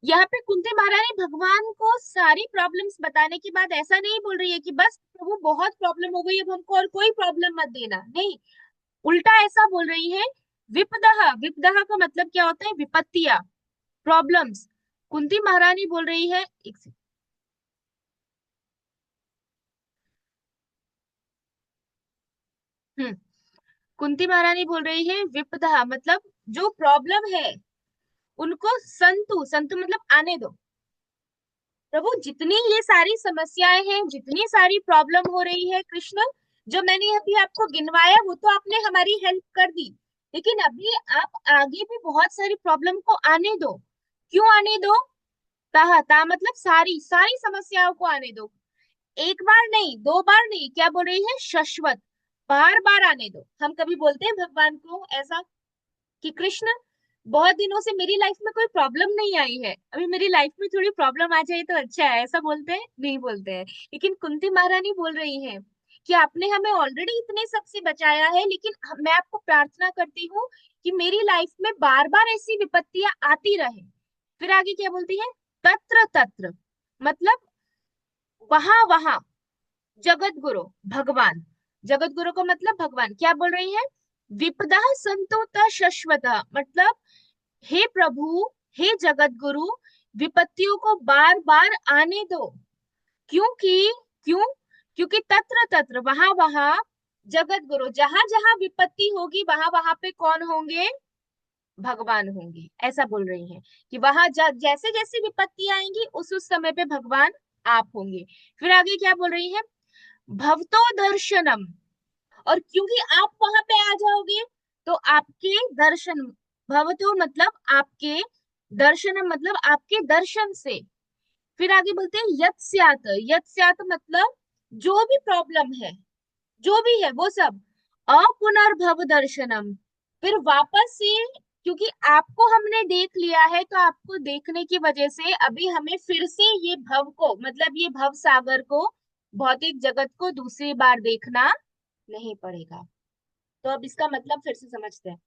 यहाँ पे कुंती महारानी भगवान को सारी प्रॉब्लम्स बताने के बाद ऐसा नहीं बोल रही है कि बस प्रभु बहुत प्रॉब्लम हो गई, अब हमको और कोई प्रॉब्लम मत देना, नहीं, उल्टा ऐसा बोल रही है। विपदह, विपदह का मतलब क्या होता है, विपत्तियां, प्रॉब्लम्स। कुंती महारानी बोल रही है, एक सेकंड, हम्म, कुंती महारानी बोल रही है विपदा मतलब जो प्रॉब्लम है उनको संतु, संतु मतलब आने दो। प्रभु जितनी ये सारी समस्याएं हैं, जितनी सारी प्रॉब्लम हो रही है कृष्ण, जो मैंने अभी आपको गिनवाया वो तो आपने हमारी हेल्प कर दी, लेकिन अभी आप आगे भी बहुत सारी प्रॉब्लम को आने दो। क्यों आने दो, ता ता मतलब सारी सारी समस्याओं को आने दो, एक बार नहीं, दो बार नहीं, क्या बोल रही है, शाश्वत, बार बार आने दो। हम कभी बोलते हैं भगवान को ऐसा कि कृष्ण बहुत दिनों से मेरी लाइफ में कोई प्रॉब्लम नहीं आई है, अभी मेरी लाइफ में थोड़ी प्रॉब्लम आ जाए तो अच्छा है, ऐसा बोलते हैं, नहीं बोलते हैं। लेकिन कुंती महारानी बोल रही है कि आपने हमें ऑलरेडी इतने सबसे बचाया है, लेकिन मैं आपको प्रार्थना करती हूँ कि मेरी लाइफ में बार बार ऐसी विपत्तियां आती रहे। फिर आगे क्या बोलती है, तत्र तत्र मतलब वहां वहां, जगत गुरु भगवान, जगत गुरु को मतलब भगवान, क्या बोल रही है, विपदा संतोता शश्वता मतलब हे प्रभु, हे जगत गुरु, विपत्तियों को बार बार आने दो। क्योंकि, क्यों, क्योंकि तत्र तत्र वहां वहां, जगत गुरु जहां जहां विपत्ति होगी वहां वहां पे कौन होंगे, भगवान होंगे, ऐसा बोल रही हैं कि वहां जैसे जैसे विपत्ति आएंगी उस समय पे भगवान आप होंगे। फिर आगे क्या बोल रही है, भवतो दर्शनम, और क्योंकि आप वहां पे आ जाओगे तो आपके दर्शन, भवतो मतलब आपके, दर्शनम मतलब आपके दर्शन से। फिर आगे बोलते हैं यत्स्यात, यत्स्यात मतलब जो भी प्रॉब्लम है, जो भी है वो सब, अपुनर्भव दर्शनम, फिर वापस से, क्योंकि आपको हमने देख लिया है तो आपको देखने की वजह से अभी हमें फिर से ये भव को, मतलब ये भव सागर को, भौतिक जगत को दूसरी बार देखना नहीं पड़ेगा। तो अब इसका मतलब फिर से समझते हैं।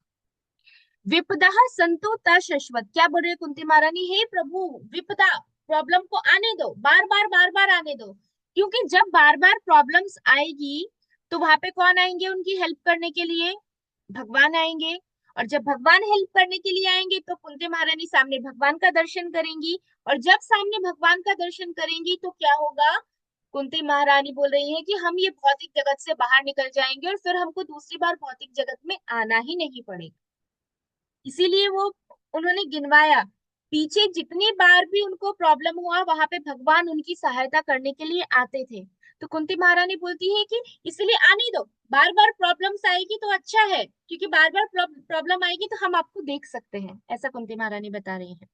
विपदा संतु तशश्वत, क्या बोल रहे कुंती महारानी, हे प्रभु, विपदा, प्रॉब्लम को आने दो, बार बार आने दो, क्योंकि जब बार बार प्रॉब्लम्स आएगी तो वहां पे कौन आएंगे उनकी हेल्प करने के लिए, भगवान आएंगे। और जब भगवान हेल्प करने के लिए आएंगे तो कुंती महारानी सामने भगवान का दर्शन करेंगी, और जब सामने भगवान का दर्शन करेंगी तो क्या होगा, कुंती महारानी बोल रही है कि हम ये भौतिक जगत से बाहर निकल जाएंगे और फिर हमको दूसरी बार भौतिक जगत में आना ही नहीं पड़ेगा। इसीलिए वो, उन्होंने गिनवाया, पीछे जितनी बार भी उनको प्रॉब्लम हुआ वहां पे भगवान उनकी सहायता करने के लिए आते थे। तो कुंती महारानी बोलती है कि इसलिए आने दो, बार बार प्रॉब्लम्स आएगी तो अच्छा है, क्योंकि बार बार प्रॉब्लम आएगी तो हम आपको देख सकते हैं, ऐसा कुंती महारानी बता रही है।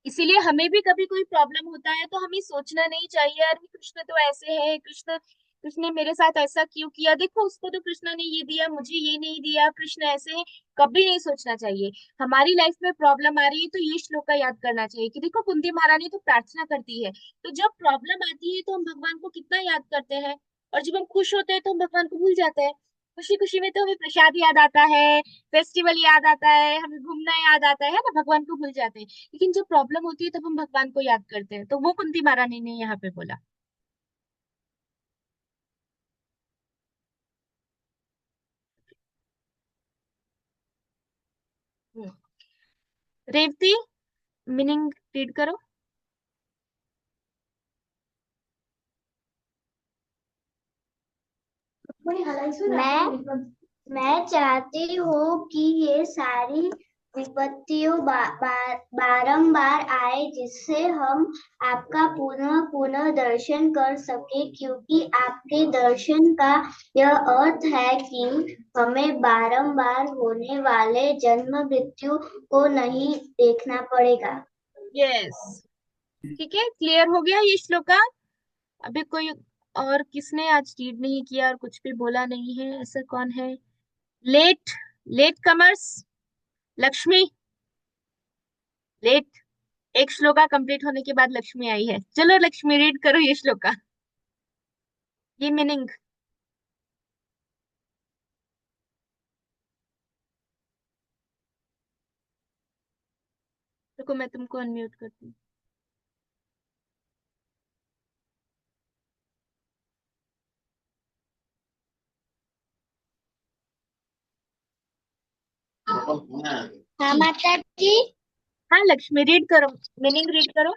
इसीलिए हमें भी कभी कोई प्रॉब्लम होता है तो हमें सोचना नहीं चाहिए, अरे कृष्ण तो ऐसे है, कृष्ण, कृष्ण ने मेरे साथ ऐसा क्यों किया, देखो उसको तो कृष्ण ने ये दिया, मुझे ये नहीं दिया, कृष्ण ऐसे है, कभी नहीं सोचना चाहिए। हमारी लाइफ में प्रॉब्लम आ रही है तो ये श्लोक का याद करना चाहिए कि देखो कुंती महारानी तो प्रार्थना करती है, तो जब प्रॉब्लम आती है तो हम भगवान को कितना याद करते हैं, और जब हम खुश होते हैं तो हम भगवान को भूल जाते हैं। खुशी खुशी में तो हमें प्रसाद याद आता है, फेस्टिवल याद आता है, हमें घूमना याद आता है ना, भगवान को भूल जाते हैं। लेकिन जब प्रॉब्लम होती है तब हम भगवान को याद करते हैं, तो वो कुंती महारानी ने यहाँ पे बोला। हम्म। रेवती, मीनिंग रीड करो। मैं चाहती हूँ कि ये सारी विपत्तियों बारंबार आए, जिससे हम आपका पुनः पुनः दर्शन कर सके, क्योंकि आपके दर्शन का यह अर्थ है कि हमें बारंबार होने वाले जन्म मृत्यु को नहीं देखना पड़ेगा। यस, ठीक है, क्लियर हो गया ये श्लोका। अभी कोई और किसने आज रीड नहीं किया और कुछ भी बोला नहीं है, ऐसा कौन है? Late, late comers, Lakshmi, late, एक श्लोका कंप्लीट होने के बाद लक्ष्मी आई है, चलो लक्ष्मी रीड करो ये श्लोका, ये मीनिंग। रुको मैं तुमको अनम्यूट करती हूँ। हाँ माता जी। हाँ लक्ष्मी रीड करो, मीनिंग रीड करो।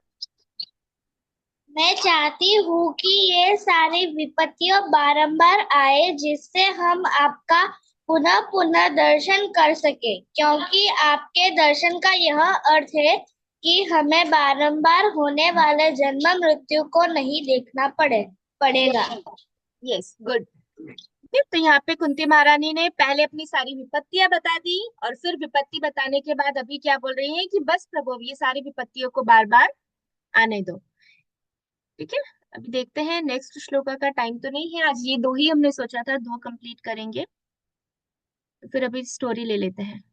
मैं चाहती हूँ कि ये सारी विपत्तियां बारंबार आए, जिससे हम आपका पुनः पुनः दर्शन कर सके, क्योंकि आपके दर्शन का यह अर्थ है कि हमें बारंबार होने वाले जन्म मृत्यु को नहीं देखना पड़ेगा। Yes, good. तो यहाँ पे कुंती महारानी ने पहले अपनी सारी विपत्तियां बता दी, और फिर विपत्ति बताने के बाद अभी क्या बोल रही है कि बस प्रभु ये सारी विपत्तियों को बार बार आने दो। ठीक है, अभी देखते हैं नेक्स्ट श्लोका का टाइम तो नहीं है आज, ये दो ही हमने सोचा था, दो कंप्लीट करेंगे, तो फिर अभी स्टोरी ले लेते हैं।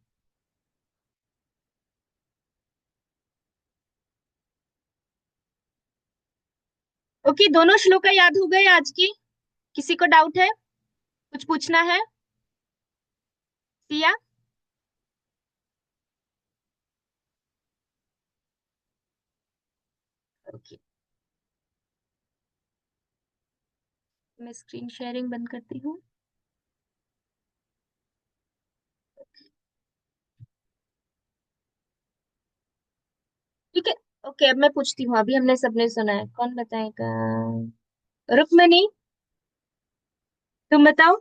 ओके, दोनों श्लोका याद हो गए आज की? किसी को डाउट है, कुछ पूछना है? सिया, ओके, मैं स्क्रीन शेयरिंग बंद करती हूँ। ठीक है, ओके, अब मैं पूछती हूँ, अभी हमने सबने सुना है, कौन बताएगा? रुक्मणी, तुम बताओ।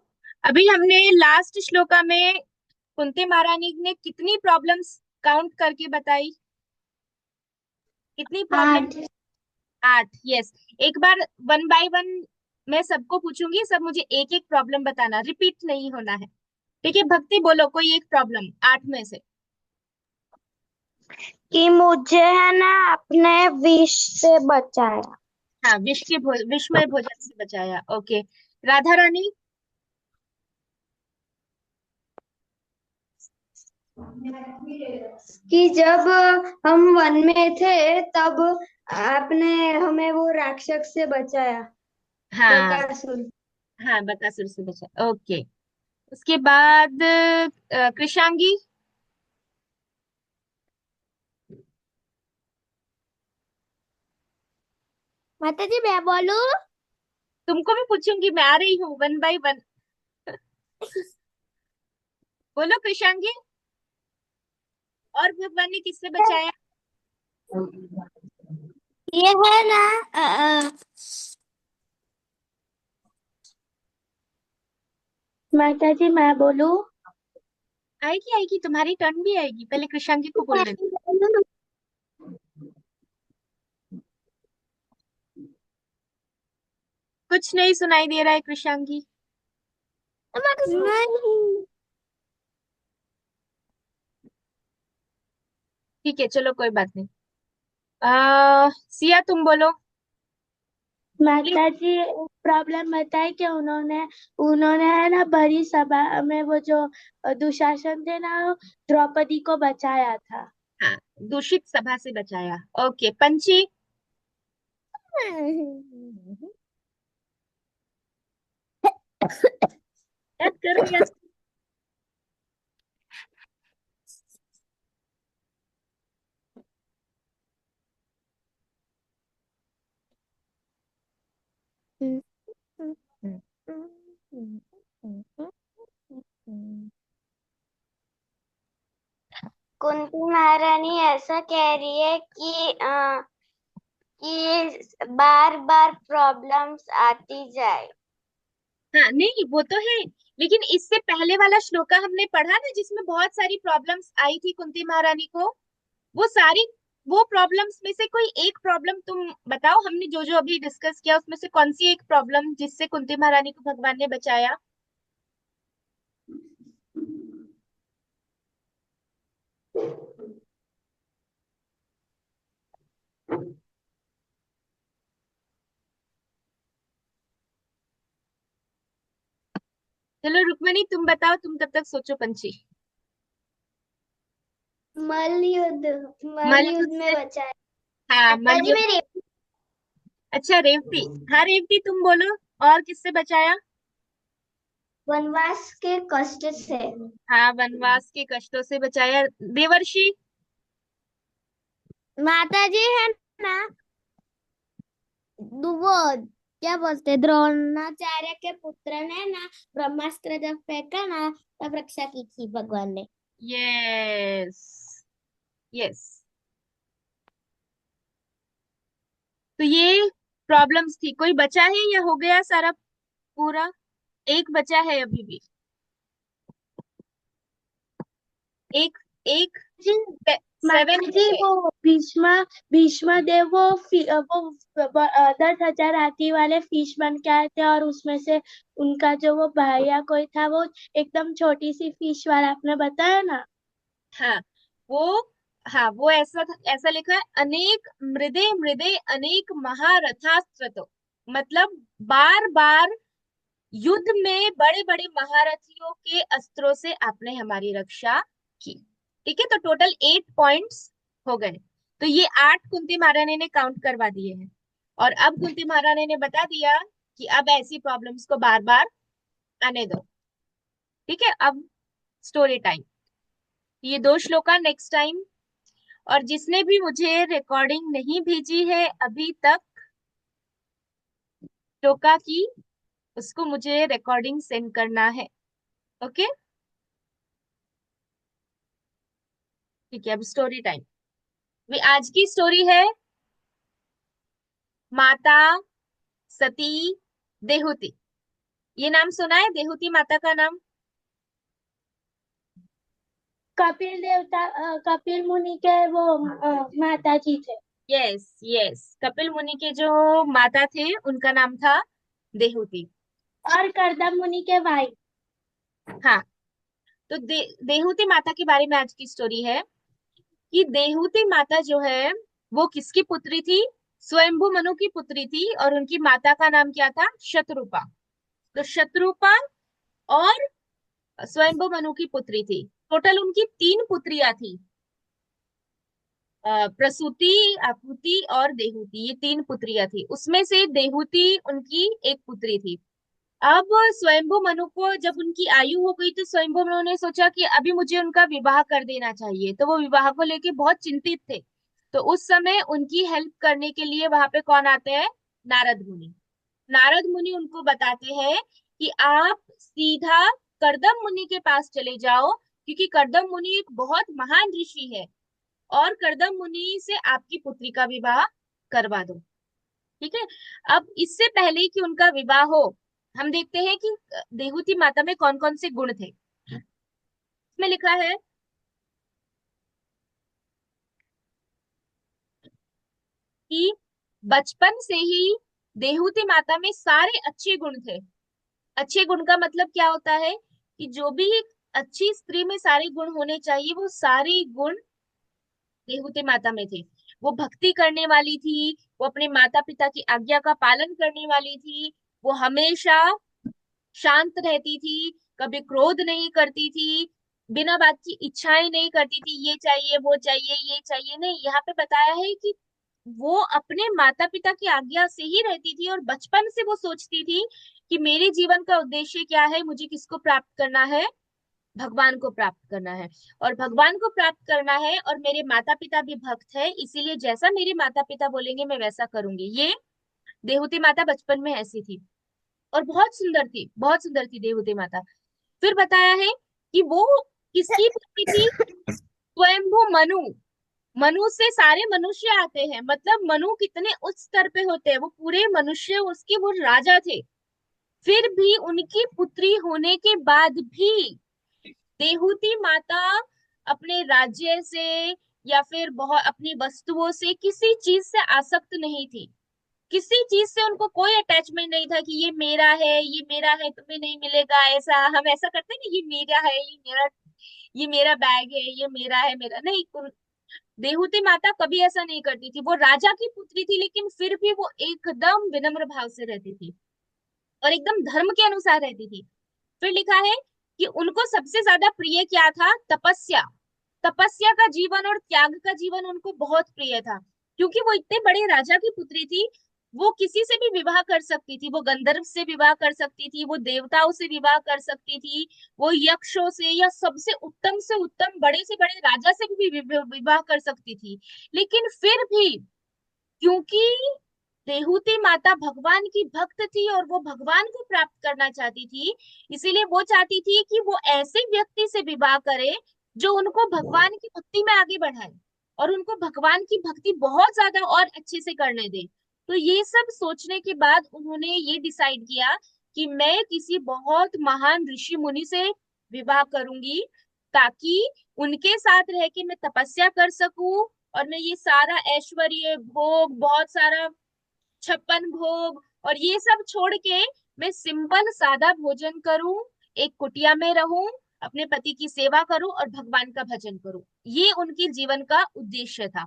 अभी हमने लास्ट श्लोका में कुंती महारानी ने कितनी प्रॉब्लम्स काउंट करके बताई? कितनी प्रॉब्लम? 8। 8। यस। एक बार वन बाय वन मैं सबको पूछूंगी, सब मुझे एक एक प्रॉब्लम बताना, रिपीट नहीं होना है। ठीक है भक्ति, बोलो कोई एक प्रॉब्लम 8 में से। कि मुझे है ना अपने विष से बचाया। हाँ, विषमय भोजन से बचाया। ओके। राधा रानी? कि जब हम वन में थे तब आपने हमें वो राक्षस से बचाया, हाँ। बकासुर। हाँ, बकासुर से बचाया। ओके। उसके बाद कृषांगी? माता जी मैं बोलूं? तुमको भी पूछूंगी, मैं आ रही हूँ वन बाय वन। बोलो कृषांगी। और भगवान ने किससे बचाया? ये है ना माता जी मैं बोलूं? आएगी आएगी, तुम्हारी टर्न भी आएगी, पहले कृषांगी को बोलने दो। कुछ नहीं सुनाई दे रहा है कृषांगी। नहीं। ठीक है, चलो कोई बात नहीं। सिया तुम बोलो। प्लीज। माता जी प्रॉब्लम बताई कि उन्होंने उन्होंने है ना भरी सभा में वो जो दुशासन थे ना, द्रौपदी को बचाया था। हाँ, दूषित सभा से बचाया। ओके पंची। याद करो याद। कुंती महारानी ऐसा कह रही है कि बार बार प्रॉब्लम्स आती जाए। हाँ नहीं, वो तो है, लेकिन इससे पहले वाला श्लोका हमने पढ़ा ना, जिसमें बहुत सारी प्रॉब्लम्स आई थी कुंती महारानी को। वो सारी, वो प्रॉब्लम्स में से कोई एक प्रॉब्लम तुम बताओ, हमने जो जो अभी डिस्कस किया उसमें से कौन सी एक प्रॉब्लम जिससे कुंती महारानी को भगवान ने बचाया? चलो रुक्मणी तुम बताओ, तुम तब तक सोचो पंची। मल युद्ध। मल मलयुद्ध युद्ध में से। बचाया। हाँ माता जी मलयुद्ध। मेरे अच्छा रेवती। हाँ रेवती तुम बोलो, और किससे बचाया? वनवास के कष्ट से। हाँ, वनवास के कष्टों से बचाया। देवर्षि? माता जी है ना, वो क्या बोलते, द्रोणाचार्य के पुत्र ने ना ब्रह्मास्त्र जब फेंका ना, तब रक्षा की थी भगवान ने। यस। यस। तो ये प्रॉब्लम्स थी, कोई बचा है या हो गया सारा पूरा? एक बचा है अभी भी। एक। एक। जी सेवन माता हो जी गए। वो भीष्म भीष्म देव वो 10,000 हाथी वाले फिश बन के आए थे, और उसमें से उनका जो वो भैया कोई था, वो एकदम छोटी सी फिश वाला आपने बताया ना। हाँ वो। हाँ वो ऐसा ऐसा लिखा है, अनेक मृदे मृदे अनेक महारथास्त्र, तो मतलब बार बार युद्ध में बड़े बड़े महारथियों के अस्त्रों से आपने हमारी रक्षा की। ठीक है, तो टोटल 8 पॉइंट्स हो गए। तो ये 8 कुंती महारानी ने काउंट करवा दिए हैं। और अब कुंती महारानी ने बता दिया कि अब ऐसी प्रॉब्लम्स को बार बार आने दो। ठीक है, अब स्टोरी टाइम। ये 2 श्लोका नेक्स्ट टाइम। और जिसने भी मुझे रिकॉर्डिंग नहीं भेजी है अभी तक श्लोका की, उसको मुझे रिकॉर्डिंग सेंड करना है। ओके। ठीक है, अब स्टोरी टाइम। आज की स्टोरी है माता सती देहुति। ये नाम सुना है, देहुति माता का नाम? कपिल देवता कपिल मुनि के वो माता जी थे। यस यस, कपिल मुनि के जो माता थे उनका नाम था देहूति। और करदम मुनि के भाई। हाँ, तो देहूति माता के बारे में आज की स्टोरी है कि देहूति माता जो है वो किसकी पुत्री थी? स्वयंभू मनु की पुत्री थी, और उनकी माता का नाम क्या था? शत्रुपा। तो शत्रुपा और स्वयंभू मनु की पुत्री थी। टोटल उनकी 3 पुत्रियां थी, प्रसूति, आकृति और देहूति, ये 3 पुत्रियां थी। उसमें से देहूति उनकी एक पुत्री थी। अब स्वयंभू मनु को जब उनकी आयु हो गई तो स्वयंभू मनु ने सोचा कि अभी मुझे उनका विवाह कर देना चाहिए, तो वो विवाह को लेके बहुत चिंतित थे। तो उस समय उनकी हेल्प करने के लिए वहां पे कौन आते हैं? नारद मुनि। नारद मुनि उनको बताते हैं कि आप सीधा कर्दम मुनि के पास चले जाओ, क्योंकि कर्दम मुनि एक बहुत महान ऋषि है, और कर्दम मुनि से आपकी पुत्री का विवाह करवा दो। ठीक है। अब इससे पहले कि उनका विवाह हो, हम देखते हैं कि देहूति माता में कौन कौन से गुण थे। इसमें लिखा है कि बचपन से ही देहूति माता में सारे अच्छे गुण थे। अच्छे गुण का मतलब क्या होता है? कि जो भी एक अच्छी स्त्री में सारे गुण होने चाहिए, वो सारे गुण देहूति माता में थे। वो भक्ति करने वाली थी, वो अपने माता पिता की आज्ञा का पालन करने वाली थी, वो हमेशा शांत रहती थी, कभी क्रोध नहीं करती थी, बिना बात की इच्छाएं नहीं करती थी, ये चाहिए वो चाहिए ये चाहिए नहीं। यहाँ पे बताया है कि वो अपने माता पिता की आज्ञा से ही रहती थी, और बचपन से वो सोचती थी कि मेरे जीवन का उद्देश्य क्या है, मुझे किसको प्राप्त करना है? भगवान को प्राप्त करना है। और भगवान को प्राप्त करना है, और मेरे माता पिता भी भक्त है, इसीलिए जैसा मेरे माता पिता बोलेंगे मैं वैसा करूंगी। ये देहूति माता बचपन में ऐसी थी, और बहुत सुंदर थी, बहुत सुंदर थी देवहूति माता। फिर बताया है कि वो किसकी पुत्री थी? स्वयंभू मनु। मनु से सारे मनुष्य आते हैं, मतलब मनु कितने उच्च स्तर पे होते हैं, वो पूरे मनुष्य उसके वो राजा थे। फिर भी उनकी पुत्री होने के बाद भी देहूति माता अपने राज्य से या फिर बहुत अपनी वस्तुओं से किसी चीज से आसक्त नहीं थी। किसी चीज से उनको कोई अटैचमेंट नहीं था कि ये मेरा है, ये मेरा है, तुम्हें नहीं मिलेगा। ऐसा हम ऐसा करते हैं ना, ये मेरा है, ये मेरा बैग है, ये मेरा है, मेरा नहीं। देहूति माता कभी ऐसा नहीं करती थी। वो राजा की पुत्री थी, लेकिन फिर भी वो एकदम विनम्र भाव से रहती थी, और एकदम धर्म के अनुसार रहती थी। फिर लिखा है कि उनको सबसे ज्यादा प्रिय क्या था? तपस्या। तपस्या का जीवन और त्याग का जीवन उनको बहुत प्रिय था, क्योंकि वो इतने बड़े राजा की पुत्री थी। वो किसी से भी विवाह कर सकती थी, वो गंधर्व से विवाह कर सकती थी, वो देवताओं से विवाह कर सकती थी, वो यक्षों से, या सबसे उत्तम बड़े से बड़े राजा से भी विवाह कर सकती थी। लेकिन फिर भी क्योंकि देहूति माता भगवान की भक्त थी और वो भगवान को प्राप्त करना चाहती थी, इसीलिए वो चाहती थी कि वो ऐसे व्यक्ति से विवाह करे जो उनको भगवान की भक्ति में आगे बढ़ाए, और उनको भगवान की भक्ति बहुत ज्यादा और अच्छे से करने दे। तो ये सब सोचने के बाद उन्होंने ये डिसाइड किया कि मैं किसी बहुत महान ऋषि मुनि से विवाह करूंगी, ताकि उनके साथ रह के मैं तपस्या कर सकूं, और मैं ये सारा ऐश्वर्य भोग, बहुत सारा 56 भोग और ये सब छोड़ के मैं सिंपल सादा भोजन करूं, एक कुटिया में रहूं, अपने पति की सेवा करूं और भगवान का भजन करूं। ये उनके जीवन का उद्देश्य था।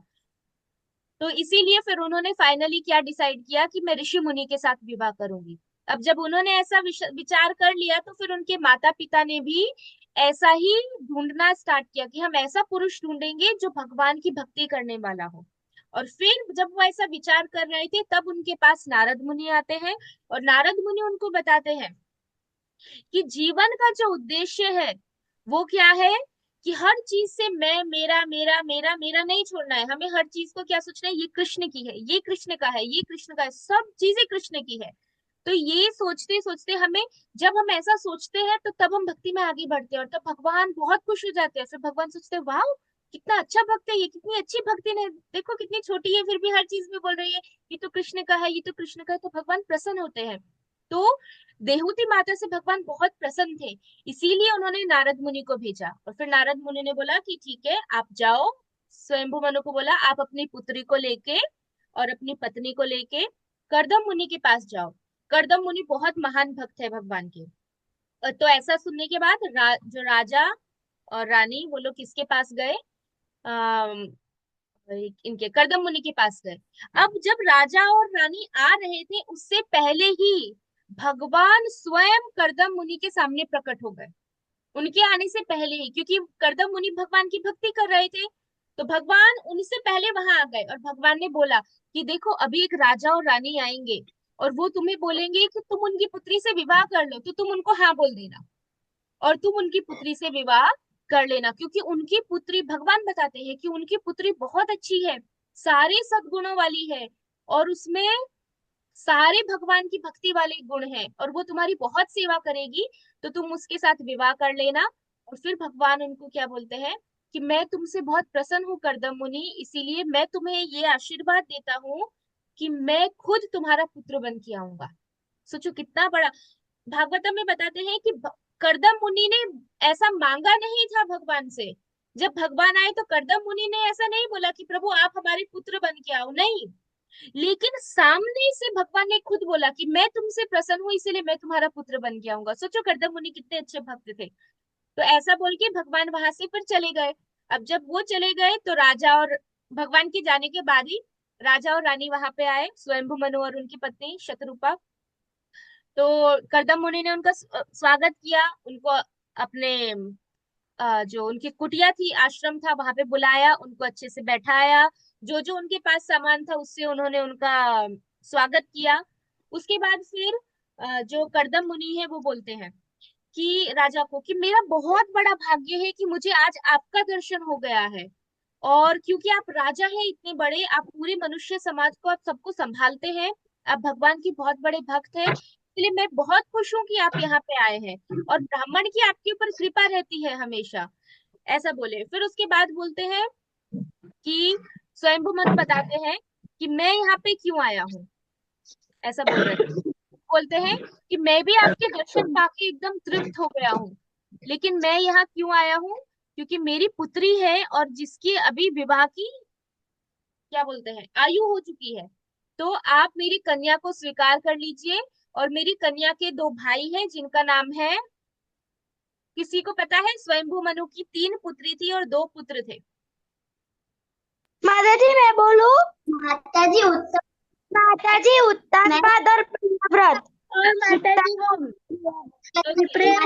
तो इसीलिए फिर उन्होंने फाइनली क्या डिसाइड किया कि मैं ऋषि मुनि के साथ विवाह करूंगी। अब जब उन्होंने ऐसा विचार कर लिया, तो फिर उनके माता पिता ने भी ऐसा ही ढूंढना स्टार्ट किया कि हम ऐसा पुरुष ढूंढेंगे जो भगवान की भक्ति करने वाला हो। और फिर जब वो ऐसा विचार कर रहे थे, तब उनके पास नारद मुनि आते हैं, और नारद मुनि उनको बताते हैं कि जीवन का जो उद्देश्य है वो क्या है, कि हर चीज से मैं, मेरा मेरा मेरा मेरा नहीं छोड़ना है। हमें हर चीज को क्या सोचना है, ये कृष्ण की है, ये कृष्ण का है, ये कृष्ण का है, सब चीजें कृष्ण की है। तो ये सोचते सोचते हमें, जब हम ऐसा सोचते हैं तो तब हम भक्ति में आगे बढ़ते हैं, और तब भगवान बहुत खुश हो जाते हैं। फिर भगवान सोचते हैं, वाह कितना अच्छा भक्त है, ये कितनी अच्छी भक्ति है, देखो कितनी छोटी है फिर भी हर चीज में बोल रही है, ये तो कृष्ण का है, ये तो कृष्ण का है। तो भगवान प्रसन्न होते हैं। तो देहूति माता से भगवान बहुत प्रसन्न थे, इसीलिए उन्होंने नारद मुनि को भेजा। और फिर नारद मुनि ने बोला कि ठीक है, आप जाओ। स्वयंभु मनु को बोला आप अपनी पुत्री को लेके और अपनी पत्नी को लेके कर्दम मुनि के पास जाओ। कर्दम मुनि बहुत महान भक्त है भगवान के। तो ऐसा सुनने के बाद जो राजा और रानी वो लोग किसके पास गए? अः इनके कर्दम मुनि के पास गए। अब जब राजा और रानी आ रहे थे उससे पहले ही भगवान स्वयं कर्दम मुनि के सामने प्रकट हो गए, उनके आने से पहले ही, क्योंकि कर्दम मुनि भगवान की भक्ति कर रहे थे। तो भगवान उनसे पहले वहां आ गए और भगवान ने बोला कि देखो अभी एक राजा और रानी आएंगे और वो तुम्हें बोलेंगे कि तुम उनकी पुत्री से विवाह कर लो, तो तुम उनको हाँ बोल देना और तुम उनकी पुत्री से विवाह कर लेना, क्योंकि उनकी पुत्री, भगवान बताते हैं कि उनकी पुत्री बहुत अच्छी है, सारे सद्गुणों वाली है और उसमें सारे भगवान की भक्ति वाले गुण हैं और वो तुम्हारी बहुत सेवा करेगी, तो तुम उसके साथ विवाह कर लेना। और फिर भगवान उनको क्या बोलते हैं कि मैं तुमसे बहुत प्रसन्न हूँ कर्दम मुनि, इसीलिए मैं तुम्हें ये आशीर्वाद देता हूँ कि मैं खुद तुम्हारा पुत्र बन के आऊंगा। सोचो कितना बड़ा। भागवतम में बताते हैं कि कर्दम मुनि ने ऐसा मांगा नहीं था भगवान से। जब भगवान आए तो कर्दम मुनि ने ऐसा नहीं बोला कि प्रभु आप हमारे पुत्र बन के आओ, नहीं, लेकिन सामने से भगवान ने खुद बोला कि मैं तुमसे प्रसन्न हूं इसलिए मैं तुम्हारा पुत्र बन के आऊंगा। सोचो कर्दम मुनि कितने अच्छे भक्त थे। तो ऐसा बोल के भगवान वहां से फिर चले गए। अब जब वो चले गए तो राजा और भगवान के जाने के बाद ही राजा और रानी वहां पे आए, स्वयंभु मनु और उनकी पत्नी शतरूपा। तो कर्दम मुनि ने उनका स्वागत किया, उनको अपने जो उनकी कुटिया थी, आश्रम था, वहां पे बुलाया, उनको अच्छे से बैठाया, जो जो उनके पास सामान था उससे उन्होंने उनका स्वागत किया। उसके बाद फिर जो कर्दम मुनि है वो बोलते हैं कि राजा को कि मेरा बहुत बड़ा भाग्य है कि मुझे आज आपका दर्शन हो गया है, और क्योंकि आप राजा हैं इतने बड़े, आप पूरे मनुष्य समाज को, आप सबको संभालते हैं, आप भगवान की बहुत बड़े भक्त हैं, इसलिए मैं बहुत खुश हूँ कि आप यहाँ पे आए हैं और ब्राह्मण की आपके ऊपर कृपा रहती है हमेशा। ऐसा बोले। फिर उसके बाद बोलते हैं कि स्वयंभू मनु बताते हैं कि मैं यहाँ पे क्यों आया हूँ, ऐसा बोल रहे हैं। बोलते हैं कि मैं भी आपके दर्शन पाके एकदम तृप्त हो गया हूँ, लेकिन मैं यहाँ क्यों आया हूँ, क्योंकि मेरी पुत्री है और जिसकी अभी विवाह की क्या बोलते हैं आयु हो चुकी है, तो आप मेरी कन्या को स्वीकार कर लीजिए। और मेरी कन्या के दो भाई हैं जिनका नाम है, किसी को पता है? स्वयंभू मनु की 3 पुत्री थी और 2 पुत्र थे। माता जी मैं बोलूं? माता जी उत्तम। माता जी उत्तानपाद और प्रियव्रत। और माता जी वो प्रेम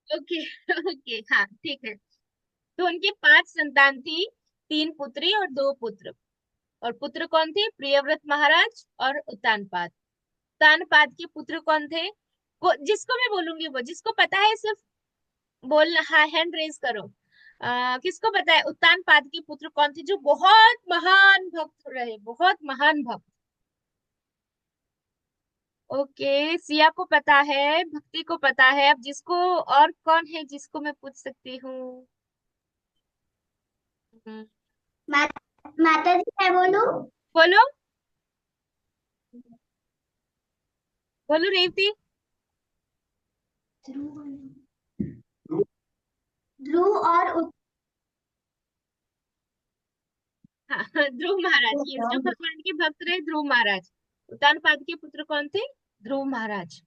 ओके ओके, हाँ ठीक है। तो उनके 5 संतान थी, 3 पुत्री और 2 पुत्र। और पुत्र कौन थे? प्रियव्रत महाराज और उत्तानपाद। उत्तानपाद के पुत्र कौन थे? जिसको मैं बोलूंगी वो, जिसको पता है सिर्फ बोलना, हाँ हैंड रेज करो। किसको पता है उत्तानपाद के पुत्र कौन थे जो बहुत महान भक्त रहे, बहुत महान भक्त? ओके, सिया को पता है, भक्ति को पता है। अब जिसको, और कौन है जिसको मैं पूछ सकती हूँ? हम्म, माता जी मैं बोलूं? बोलो, बोलो रेवती। ध्रुव और हाँ ध्रुव महाराज, ये जो भगवान के भक्त रहे ध्रुव महाराज। उत्तानपाद के पुत्र कौन थे? ध्रुव महाराज।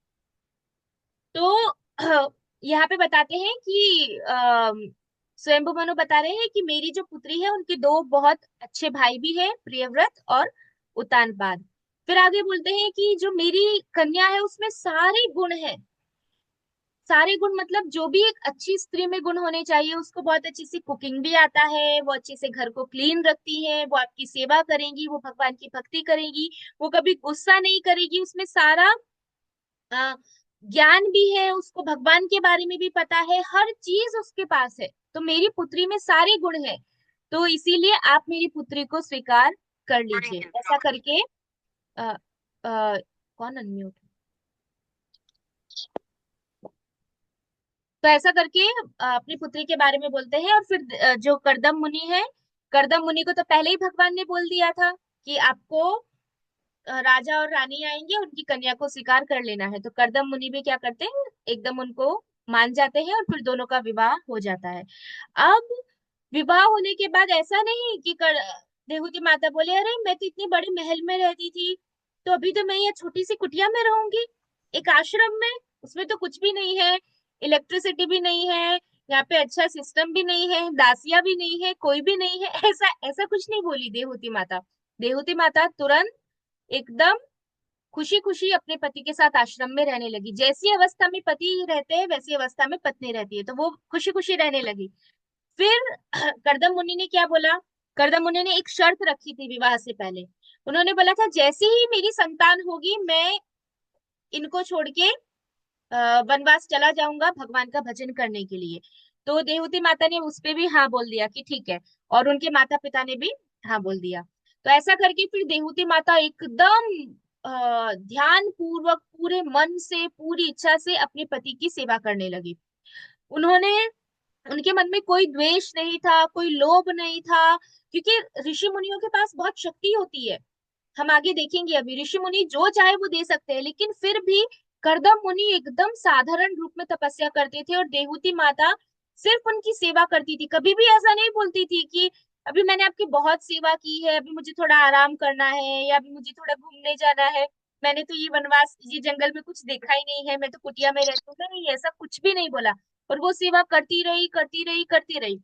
तो यहाँ पे बताते हैं कि स्वयंभु मनु बता रहे हैं कि मेरी जो पुत्री है उनके 2 बहुत अच्छे भाई भी हैं, प्रियव्रत और उत्तानपाद। फिर आगे बोलते हैं कि जो मेरी कन्या है उसमें सारे गुण हैं, सारे गुण मतलब जो भी एक अच्छी स्त्री में गुण होने चाहिए, उसको बहुत अच्छी सी कुकिंग भी आता है, वो अच्छे से घर को क्लीन रखती है, वो आपकी सेवा करेगी, वो भगवान की भक्ति करेगी, वो कभी गुस्सा नहीं करेगी, उसमें सारा अ, ज्ञान भी है, उसको भगवान के बारे में भी पता है, हर चीज उसके पास है। तो मेरी पुत्री में सारे गुण है, तो इसीलिए आप मेरी पुत्री को स्वीकार कर लीजिए। ऐसा करके आ, कौन अनम्यूट? तो ऐसा करके अपनी पुत्री के बारे में बोलते हैं। और फिर जो कर्दम मुनि है, कर्दम मुनि को तो पहले ही भगवान ने बोल दिया था कि आपको राजा और रानी आएंगे, उनकी कन्या को स्वीकार कर लेना है। तो कर्दम मुनि भी क्या करते हैं, एकदम उनको मान जाते हैं और फिर दोनों का विवाह हो जाता है। अब विवाह होने के बाद ऐसा नहीं कि देहूती माता बोले अरे मैं तो इतनी बड़े महल में रहती थी, तो अभी तो मैं ये छोटी सी कुटिया में रहूंगी, एक आश्रम में, उसमें तो कुछ भी नहीं है, इलेक्ट्रिसिटी भी नहीं है, यहाँ पे अच्छा सिस्टम भी नहीं है, दासियां भी नहीं है, कोई भी नहीं है, ऐसा ऐसा कुछ नहीं बोली देहूती माता। देहूती माता तुरंत एकदम खुशी खुशी अपने पति के साथ आश्रम में रहने लगी। जैसी अवस्था में पति रहते हैं वैसी अवस्था में पत्नी रहती है, तो वो खुशी खुशी रहने लगी। फिर करदम मुनि ने क्या बोला, करदम मुनि ने एक शर्त रखी थी विवाह से पहले। उन्होंने बोला था जैसे ही मेरी संतान होगी मैं इनको छोड़ के वनवास चला जाऊंगा भगवान का भजन करने के लिए। तो देवती माता ने उस पे भी हाँ बोल दिया कि ठीक है, और उनके माता पिता ने भी हाँ बोल दिया। तो ऐसा करके फिर देवती माता एकदम ध्यान पूर्वक पूरे मन से पूरी इच्छा से अपने पति की सेवा करने लगी। उन्होंने, उनके मन में कोई द्वेष नहीं था, कोई लोभ नहीं था, क्योंकि ऋषि मुनियों के पास बहुत शक्ति होती है। हम आगे देखेंगे, अभी ऋषि मुनि जो चाहे वो दे सकते हैं, लेकिन फिर भी करदम मुनि एकदम साधारण रूप में तपस्या करते थे और देहूती माता सिर्फ उनकी सेवा करती थी। कभी भी ऐसा नहीं बोलती थी कि अभी मैंने आपकी बहुत सेवा की है, अभी मुझे थोड़ा आराम करना है, या अभी मुझे थोड़ा घूमने जाना है, मैंने तो ये वनवास ये जंगल में कुछ देखा ही नहीं है, मैं तो कुटिया में रहती हूँ, नहीं ऐसा कुछ भी नहीं बोला। और वो सेवा करती रही करती रही करती रही।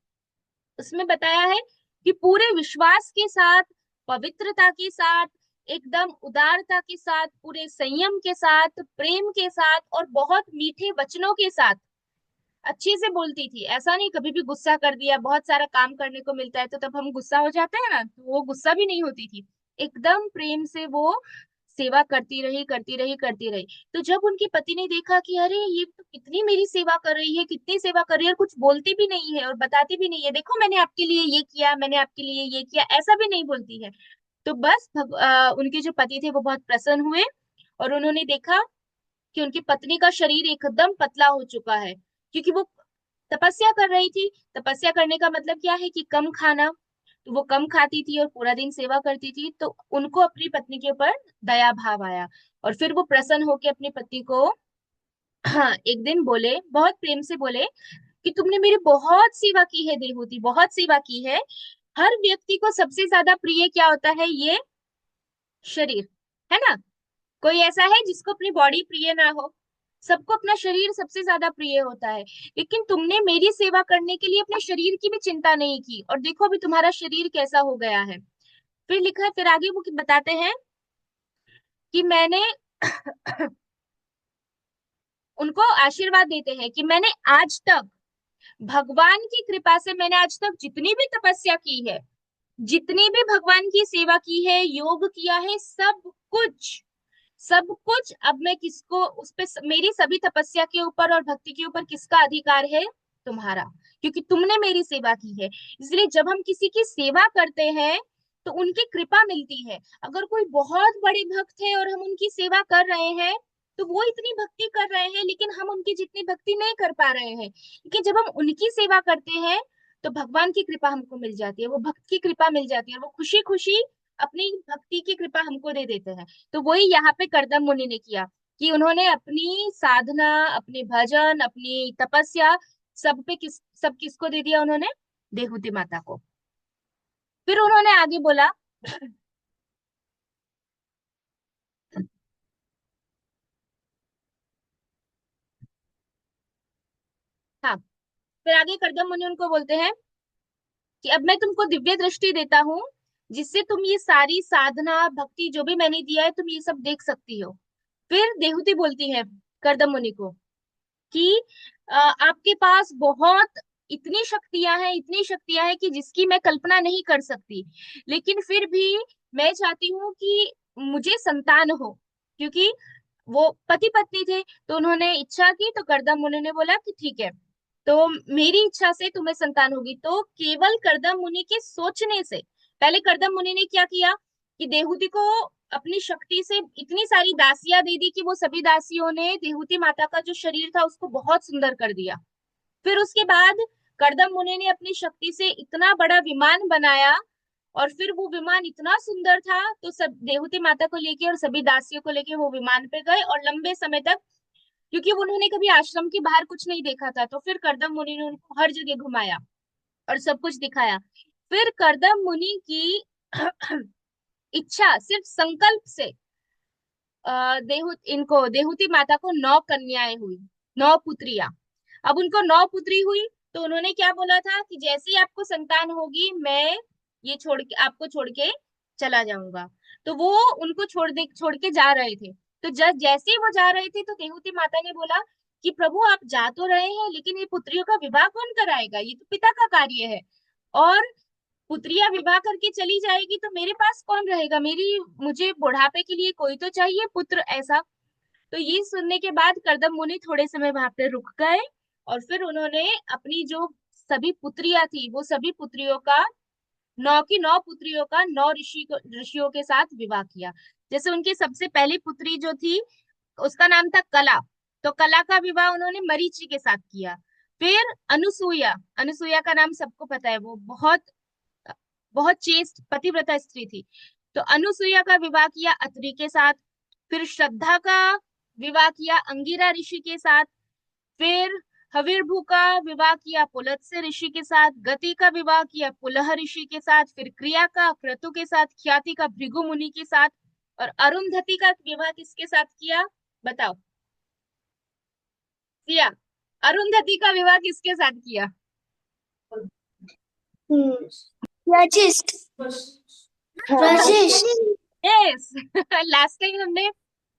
उसमें बताया है कि पूरे विश्वास के साथ, पवित्रता के साथ, एकदम उदारता के साथ, पूरे संयम के साथ, प्रेम के साथ और बहुत मीठे वचनों के साथ अच्छे से बोलती थी। ऐसा नहीं कभी भी गुस्सा कर दिया, बहुत सारा काम करने को मिलता है तो तब हम गुस्सा हो जाते हैं ना, तो वो गुस्सा भी नहीं होती थी। एकदम प्रेम से वो सेवा करती रही करती रही करती रही। तो जब उनके पति ने देखा कि अरे ये तो कितनी मेरी सेवा कर रही है, कितनी सेवा कर रही है, और कुछ बोलती भी नहीं है और बताती भी नहीं है, देखो मैंने आपके लिए ये किया, मैंने आपके लिए ये किया, ऐसा भी नहीं बोलती है। तो बस उनके जो पति थे वो बहुत प्रसन्न हुए, और उन्होंने देखा कि उनकी पत्नी का शरीर एकदम पतला हो चुका है, क्योंकि वो तपस्या कर रही थी। तपस्या करने का मतलब क्या है कि कम खाना, तो वो कम खाती थी और पूरा दिन सेवा करती थी, तो उनको अपनी पत्नी के ऊपर दया भाव आया। और फिर वो प्रसन्न होकर अपनी पत्नी को हाँ एक दिन बोले, बहुत प्रेम से बोले कि तुमने मेरी बहुत सेवा की है देवहूति, बहुत सेवा की है। हर व्यक्ति को सबसे ज्यादा प्रिय क्या होता है, ये शरीर, है ना। कोई ऐसा है जिसको अपनी बॉडी प्रिय ना हो, सबको अपना शरीर सबसे ज्यादा प्रिय होता है। लेकिन तुमने मेरी सेवा करने के लिए अपने शरीर की भी चिंता नहीं की, और देखो अभी तुम्हारा शरीर कैसा हो गया है। फिर लिखा है, फिर आगे वो बताते हैं कि मैंने उनको आशीर्वाद देते हैं कि मैंने आज तक, भगवान की कृपा से मैंने आज तक जितनी भी तपस्या की है, जितनी भी भगवान की सेवा की है, योग किया है, कुछ सब कुछ अब मैं किसको उस पे मेरी सभी तपस्या के ऊपर और भक्ति के ऊपर किसका अधिकार है, तुम्हारा, क्योंकि तुमने मेरी सेवा की है। इसलिए जब हम किसी की सेवा करते हैं तो उनकी कृपा मिलती है। अगर कोई बहुत बड़े भक्त है और हम उनकी सेवा कर रहे हैं, तो वो इतनी भक्ति कर रहे हैं लेकिन हम उनकी जितनी भक्ति नहीं कर पा रहे हैं, क्योंकि जब हम उनकी सेवा करते हैं तो भगवान की कृपा हमको मिल जाती है, वो भक्त की कृपा मिल जाती है, और वो खुशी खुशी अपनी भक्ति की कृपा हमको दे देते हैं। तो वही यहाँ पे करदम मुनि ने किया कि उन्होंने अपनी साधना, अपने भजन, अपनी तपस्या सब किसको दे दिया, उन्होंने देहूति माता को। फिर उन्होंने आगे बोला हाँ, फिर आगे करदम मुनि उनको बोलते हैं कि अब मैं तुमको दिव्य दृष्टि देता हूँ, जिससे तुम ये सारी साधना भक्ति जो भी मैंने दिया है तुम ये सब देख सकती हो। फिर देहूति बोलती है करदम मुनि को कि आपके पास बहुत इतनी शक्तियां हैं, इतनी शक्तियां हैं कि जिसकी मैं कल्पना नहीं कर सकती, लेकिन फिर भी मैं चाहती हूँ कि मुझे संतान हो, क्योंकि वो पति पत्नी थे। तो उन्होंने इच्छा की, तो करदम मुनि ने बोला कि ठीक है, तो मेरी इच्छा से तुम्हें संतान होगी। तो केवल करदम मुनि के सोचने से, पहले करदम मुनि ने क्या किया कि देहूति को अपनी शक्ति से इतनी सारी दासियां दे दी कि वो सभी दासियों ने देहूति माता का जो शरीर था उसको बहुत सुंदर कर दिया। फिर उसके बाद करदम मुनि ने अपनी शक्ति से इतना बड़ा विमान बनाया और फिर वो विमान इतना सुंदर था, तो सब देवहूति माता को लेके और सभी दासियों को लेके वो विमान पे गए, और लंबे समय तक, क्योंकि उन्होंने कभी आश्रम के बाहर कुछ नहीं देखा था, तो फिर कर्दम मुनि ने उनको हर जगह घुमाया और सब कुछ दिखाया। फिर कर्दम मुनि की इच्छा, सिर्फ संकल्प से देहूति माता को 9 कन्याएं हुई, 9 पुत्रियां। अब उनको 9 पुत्री हुई, तो उन्होंने क्या बोला था कि जैसे ही आपको संतान होगी, मैं ये आपको छोड़ के चला जाऊंगा। तो वो उनको छोड़ के जा रहे थे। तो जैसे ही वो जा रहे थे, तो देहूति माता ने बोला कि प्रभु आप जा तो रहे हैं, लेकिन ये पुत्रियों का विवाह कौन कराएगा, ये तो पिता का कार्य है। और पुत्रियां विवाह करके चली जाएगी तो मेरे पास कौन रहेगा, मुझे बुढ़ापे के लिए कोई तो चाहिए पुत्र ऐसा। तो ये सुनने के बाद कर्दम मुनि थोड़े समय वहां पे रुक गए, और फिर उन्होंने अपनी जो सभी पुत्रियां थी, वो सभी पुत्रियों का, 9 की 9 पुत्रियों का 9 ऋषियों के साथ विवाह किया। जैसे उनकी सबसे पहली पुत्री जो थी, उसका नाम था कला, तो कला का विवाह उन्होंने मरीचि के साथ किया। फिर अनुसुईया, अनुसुईया का नाम सबको पता है, वो बहुत बहुत चेस्ट पतिव्रता स्त्री थी। तो अनुसुईया का विवाह किया अत्रि के साथ। फिर श्रद्धा का विवाह किया अंगिरा ऋषि के साथ। फिर हविर्भू का विवाह किया पुलत्स्य ऋषि के साथ। गति का विवाह किया पुलह ऋषि के साथ। फिर क्रिया का क्रतु के साथ। ख्याति का भृगु मुनि के साथ। और अरुंधति का विवाह किसके साथ किया, बताओ किया? अरुंधति का विवाह किसके साथ किया? Vashishtha. Vashishtha. Yes. Last time हमने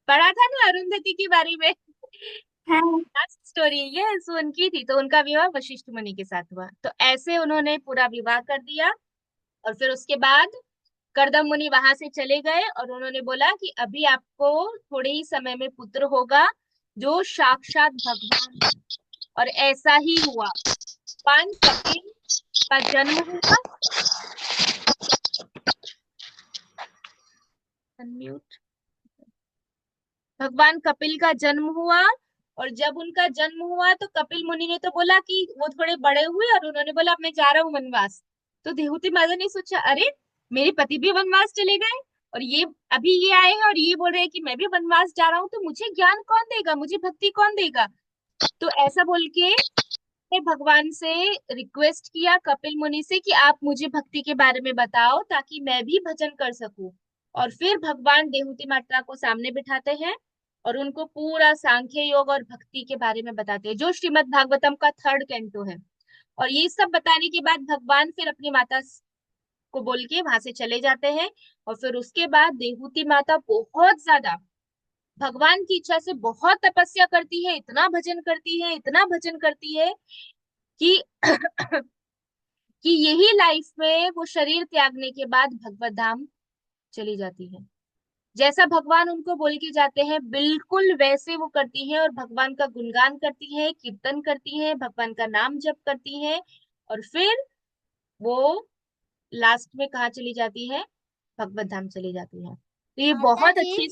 पढ़ा था ना अरुंधति के बारे में, लास्ट स्टोरी ये उनकी थी। तो उनका विवाह वशिष्ठ मुनि के साथ हुआ। तो ऐसे उन्होंने पूरा विवाह कर दिया। और फिर उसके बाद कर्दम मुनि वहां से चले गए, और उन्होंने बोला कि अभी आपको थोड़े ही समय में पुत्र होगा, जो साक्षात भगवान है। और ऐसा ही हुआ। भगवान कपिल का जन्म हुआ। अनम्यूट। भगवान कपिल का जन्म हुआ। और जब उनका जन्म हुआ, तो कपिल मुनि ने तो बोला कि वो थोड़े बड़े हुए, और उन्होंने बोला अब मैं जा रहा हूँ वनवास। तो देवहूति माता ने सोचा, अरे मेरे पति भी वनवास चले गए, और ये अभी ये आए हैं और ये बोल रहे हैं कि मैं भी वनवास जा रहा हूँ, तो मुझे ज्ञान कौन देगा, मुझे भक्ति कौन देगा? तो ऐसा बोल के भगवान से रिक्वेस्ट किया कपिल मुनि से कि आप मुझे भक्ति के बारे में बताओ, ताकि मैं भी भजन कर सकूं। और फिर भगवान देवहूति माता को सामने बिठाते हैं, और उनको पूरा सांख्य योग और भक्ति के बारे में बताते हैं, जो श्रीमद् भागवतम का 3rd कैंटो है। और ये सब बताने के बाद भगवान फिर अपनी माता को बोल के वहां से चले जाते हैं। और फिर उसके बाद देवहूति माता बहुत ज्यादा भगवान की इच्छा से बहुत तपस्या करती है, इतना भजन करती है, इतना भजन करती है कि कि यही लाइफ में वो शरीर त्यागने के बाद भगवत धाम चली जाती है। जैसा भगवान उनको बोल के जाते हैं, बिल्कुल वैसे वो करती हैं, और भगवान का गुणगान करती हैं, कीर्तन करती हैं, भगवान का नाम जप करती हैं। और फिर वो लास्ट में कहाँ चली जाती है, भगवत धाम चली जाती है। तो ये माता बहुत जी, अच्छी।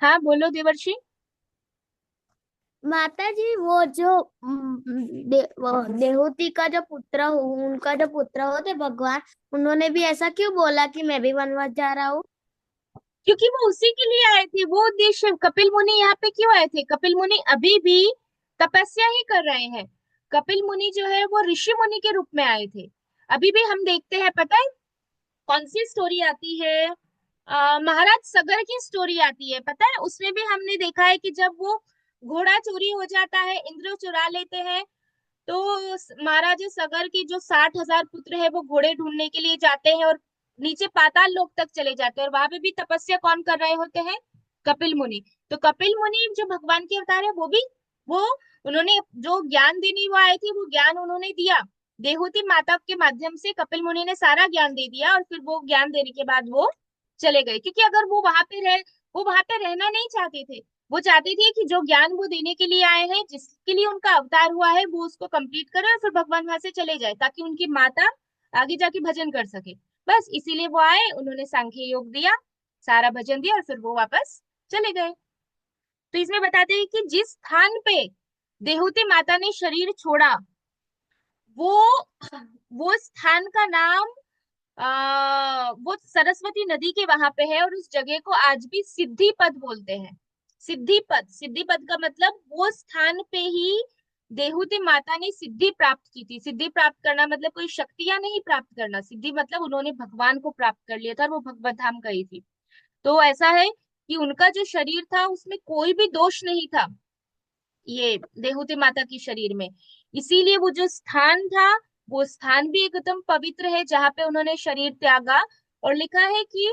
हाँ बोलो देवर्षि। माता जी वो जो वो देहूति का जो पुत्र हो, उनका जो पुत्र होते भगवान, उन्होंने भी ऐसा क्यों बोला कि मैं भी वनवास जा रहा हूँ? क्योंकि वो उसी के लिए आए थे, वो उद्देश्य। कपिल मुनि यहाँ पे क्यों आए थे? कपिल मुनि अभी भी तपस्या ही कर रहे हैं। कपिल मुनि जो है वो ऋषि मुनि के रूप में आए थे। अभी भी हम देखते हैं, पता है कौन सी स्टोरी आती है? महाराज सगर की स्टोरी आती है, पता है? उसमें भी हमने देखा है कि जब वो घोड़ा चोरी हो जाता है, इंद्र चुरा लेते हैं, तो महाराज सगर के जो 60,000 पुत्र है, वो घोड़े ढूंढने के लिए जाते हैं, और नीचे पाताल लोक तक चले जाते हैं। और वहां पे भी तपस्या कौन कर रहे होते हैं? कपिल मुनि। तो कपिल मुनि जो भगवान के अवतार है, वो उन्होंने जो ज्ञान देने वो आए थे, वो ज्ञान उन्होंने दिया। देहूति माता के माध्यम से कपिल मुनि ने सारा ज्ञान दे दिया, और फिर वो ज्ञान देने के बाद वो चले गए। क्योंकि अगर वो वहां पे रहना नहीं चाहते थे। वो चाहते थे कि जो ज्ञान वो देने के लिए आए हैं, जिसके लिए उनका अवतार हुआ है, वो उसको कंप्लीट करे, और फिर भगवान वहां से चले जाए, ताकि उनकी माता आगे जाके भजन कर सके। बस इसीलिए वो आए, उन्होंने सांख्य योग दिया, सारा भजन दिया, और फिर वो वापस चले गए। तो इसमें बताते हैं कि जिस स्थान पे देहूति माता ने शरीर छोड़ा, वो वो स्थान का नाम वो सरस्वती नदी के वहां पे है, और उस जगह को आज भी सिद्धि पद बोलते हैं। सिद्धि पद, सिद्धि पद का मतलब वो स्थान पे ही देहूति माता ने सिद्धि प्राप्त की थी। सिद्धि प्राप्त करना मतलब कोई शक्तियां नहीं प्राप्त करना, सिद्धि मतलब उन्होंने भगवान को प्राप्त कर लिया था और वो भगवत धाम गई थी। तो ऐसा है कि उनका जो शरीर था उसमें कोई भी दोष नहीं था, ये देहूति माता की शरीर में। इसीलिए वो जो स्थान था, वो स्थान भी एकदम पवित्र है जहाँ पे उन्होंने शरीर त्यागा। और लिखा है कि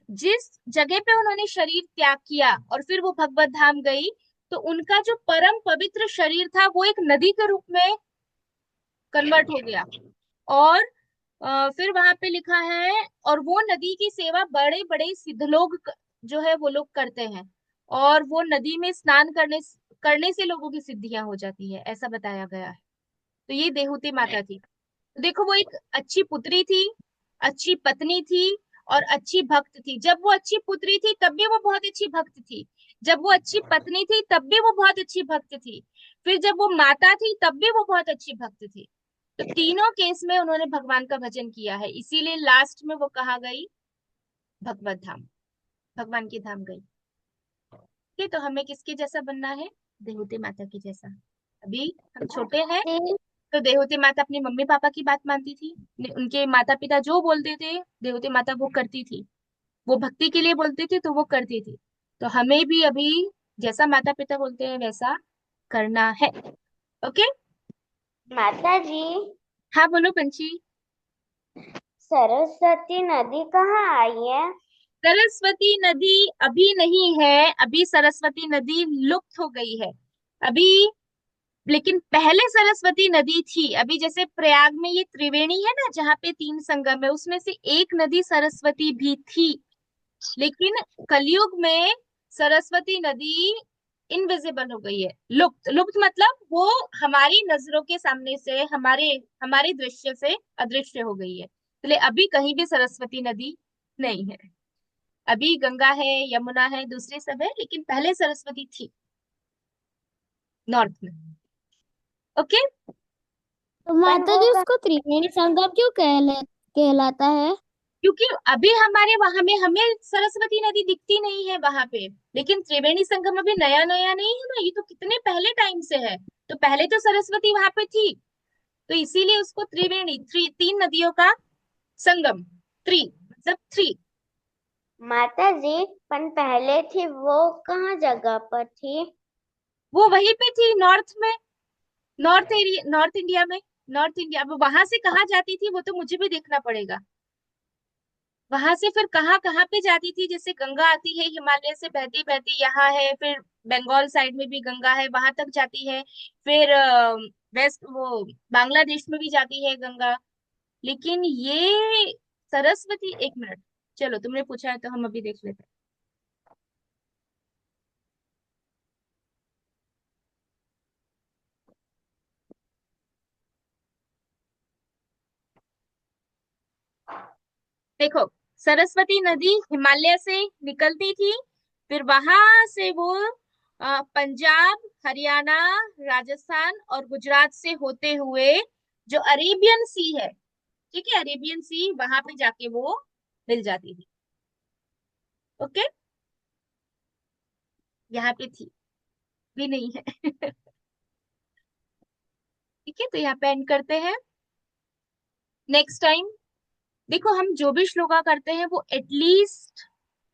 जिस जगह पे उन्होंने शरीर त्याग किया और फिर वो भगवत धाम गई, तो उनका जो परम पवित्र शरीर था वो एक नदी के रूप में कन्वर्ट हो गया। और फिर वहां पे लिखा है, और वो नदी की सेवा बड़े बड़े सिद्ध लोग जो है वो लोग करते हैं, और वो नदी में स्नान करने से लोगों की सिद्धियां हो जाती है, ऐसा बताया गया है। तो ये देहूती माता थी। तो देखो, वो एक अच्छी पुत्री थी, अच्छी पत्नी थी, और अच्छी भक्त थी। जब वो अच्छी पुत्री थी तब भी वो बहुत अच्छी भक्त थी, जब वो अच्छी पत्नी थी तब भी वो बहुत अच्छी भक्त थी, फिर जब वो माता थी तब भी वो बहुत अच्छी भक्त थी। तो तीनों केस में उन्होंने भगवान का भजन किया है, इसीलिए लास्ट में वो कहा गई भगवत धाम, भगवान की धाम गई। ठीक है, तो हमें किसके जैसा बनना है? देहूती माता की जैसा। अभी हम छोटे हैं जी। तो देहूती माता अपने मम्मी पापा की बात मानती थी, उनके माता पिता जो बोलते थे देहूती माता वो करती थी, वो भक्ति के लिए बोलते थे तो वो करती थी। तो हमें भी अभी जैसा माता पिता बोलते हैं वैसा करना है। ओके। माता जी, हाँ बोलो पंची। सरस्वती नदी कहाँ आई है? सरस्वती नदी अभी नहीं है, अभी सरस्वती नदी लुप्त हो गई है अभी। लेकिन पहले सरस्वती नदी थी। अभी जैसे प्रयाग में ये त्रिवेणी है ना जहाँ पे तीन संगम है, उसमें से एक नदी सरस्वती भी थी। लेकिन कलयुग में सरस्वती नदी इनविजिबल हो गई है, लुप्त। लुप्त मतलब वो हमारी नजरों के सामने से, हमारे हमारे दृश्य से अदृश्य हो गई है। इसलिए अभी कहीं भी सरस्वती नदी नहीं है। अभी गंगा है, यमुना है, दूसरे सब है, लेकिन पहले सरस्वती थी नॉर्थ में। ओके। तो पर माता वो जी उसको त्रिवेणी संगम क्यों कहलाता है? क्योंकि अभी हमारे वहां में हमें सरस्वती नदी दिखती नहीं है वहां पे, लेकिन त्रिवेणी संगम अभी नया नया नहीं है ना, ये तो कितने पहले टाइम से है। तो पहले तो सरस्वती वहां पे थी, तो इसीलिए उसको त्रिवेणी, तीन नदियों का संगम, मतलब थ्री। माता जी, पर पहले थी वो कहाँ जगह पर थी? वो वहीं पे थी नॉर्थ में, नॉर्थ एरिया, नॉर्थ इंडिया में। नॉर्थ इंडिया, अब वहां से कहाँ जाती थी वो तो मुझे भी देखना पड़ेगा। वहां से फिर कहाँ कहाँ पे जाती थी, जैसे गंगा आती है हिमालय से बहती बहती यहाँ है, फिर बंगाल साइड में भी गंगा है वहां तक जाती है, फिर वेस्ट वो बांग्लादेश में भी जाती है गंगा। लेकिन ये सरस्वती, एक मिनट, चलो तुमने पूछा है तो हम अभी देख लेते हैं। देखो, सरस्वती नदी हिमालय से निकलती थी, फिर वहां से वो पंजाब, हरियाणा, राजस्थान और गुजरात से होते हुए जो अरेबियन सी है, ठीक है, अरेबियन सी, वहां पे जाके वो मिल जाती थी। ओके। यहाँ पे थी, भी नहीं है। ठीक है, तो यहाँ पे एंड करते हैं। नेक्स्ट टाइम देखो, हम जो भी श्लोका करते हैं वो एटलीस्ट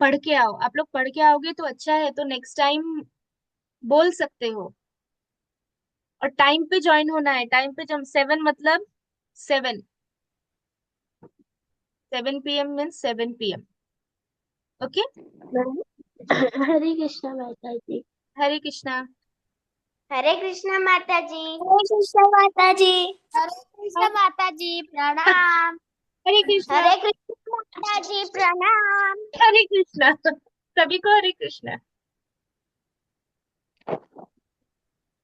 पढ़ के आओ। आप लोग पढ़ के आओगे तो अच्छा है, तो नेक्स्ट टाइम बोल सकते हो। और टाइम पे ज्वाइन होना है, टाइम पे जब 7 मतलब 7, 7 PM मीन्स 7 PM। ओके। हरे कृष्णा माता जी। हरे कृष्णा। हरे कृष्णा माता जी। हरे कृष्णा माता जी। हरे कृष्ण माता जी, प्रणाम। हरे कृष्णा। हरे कृष्ण माता जी, प्रणाम। हरे कृष्णा। सभी को हरे कृष्णा।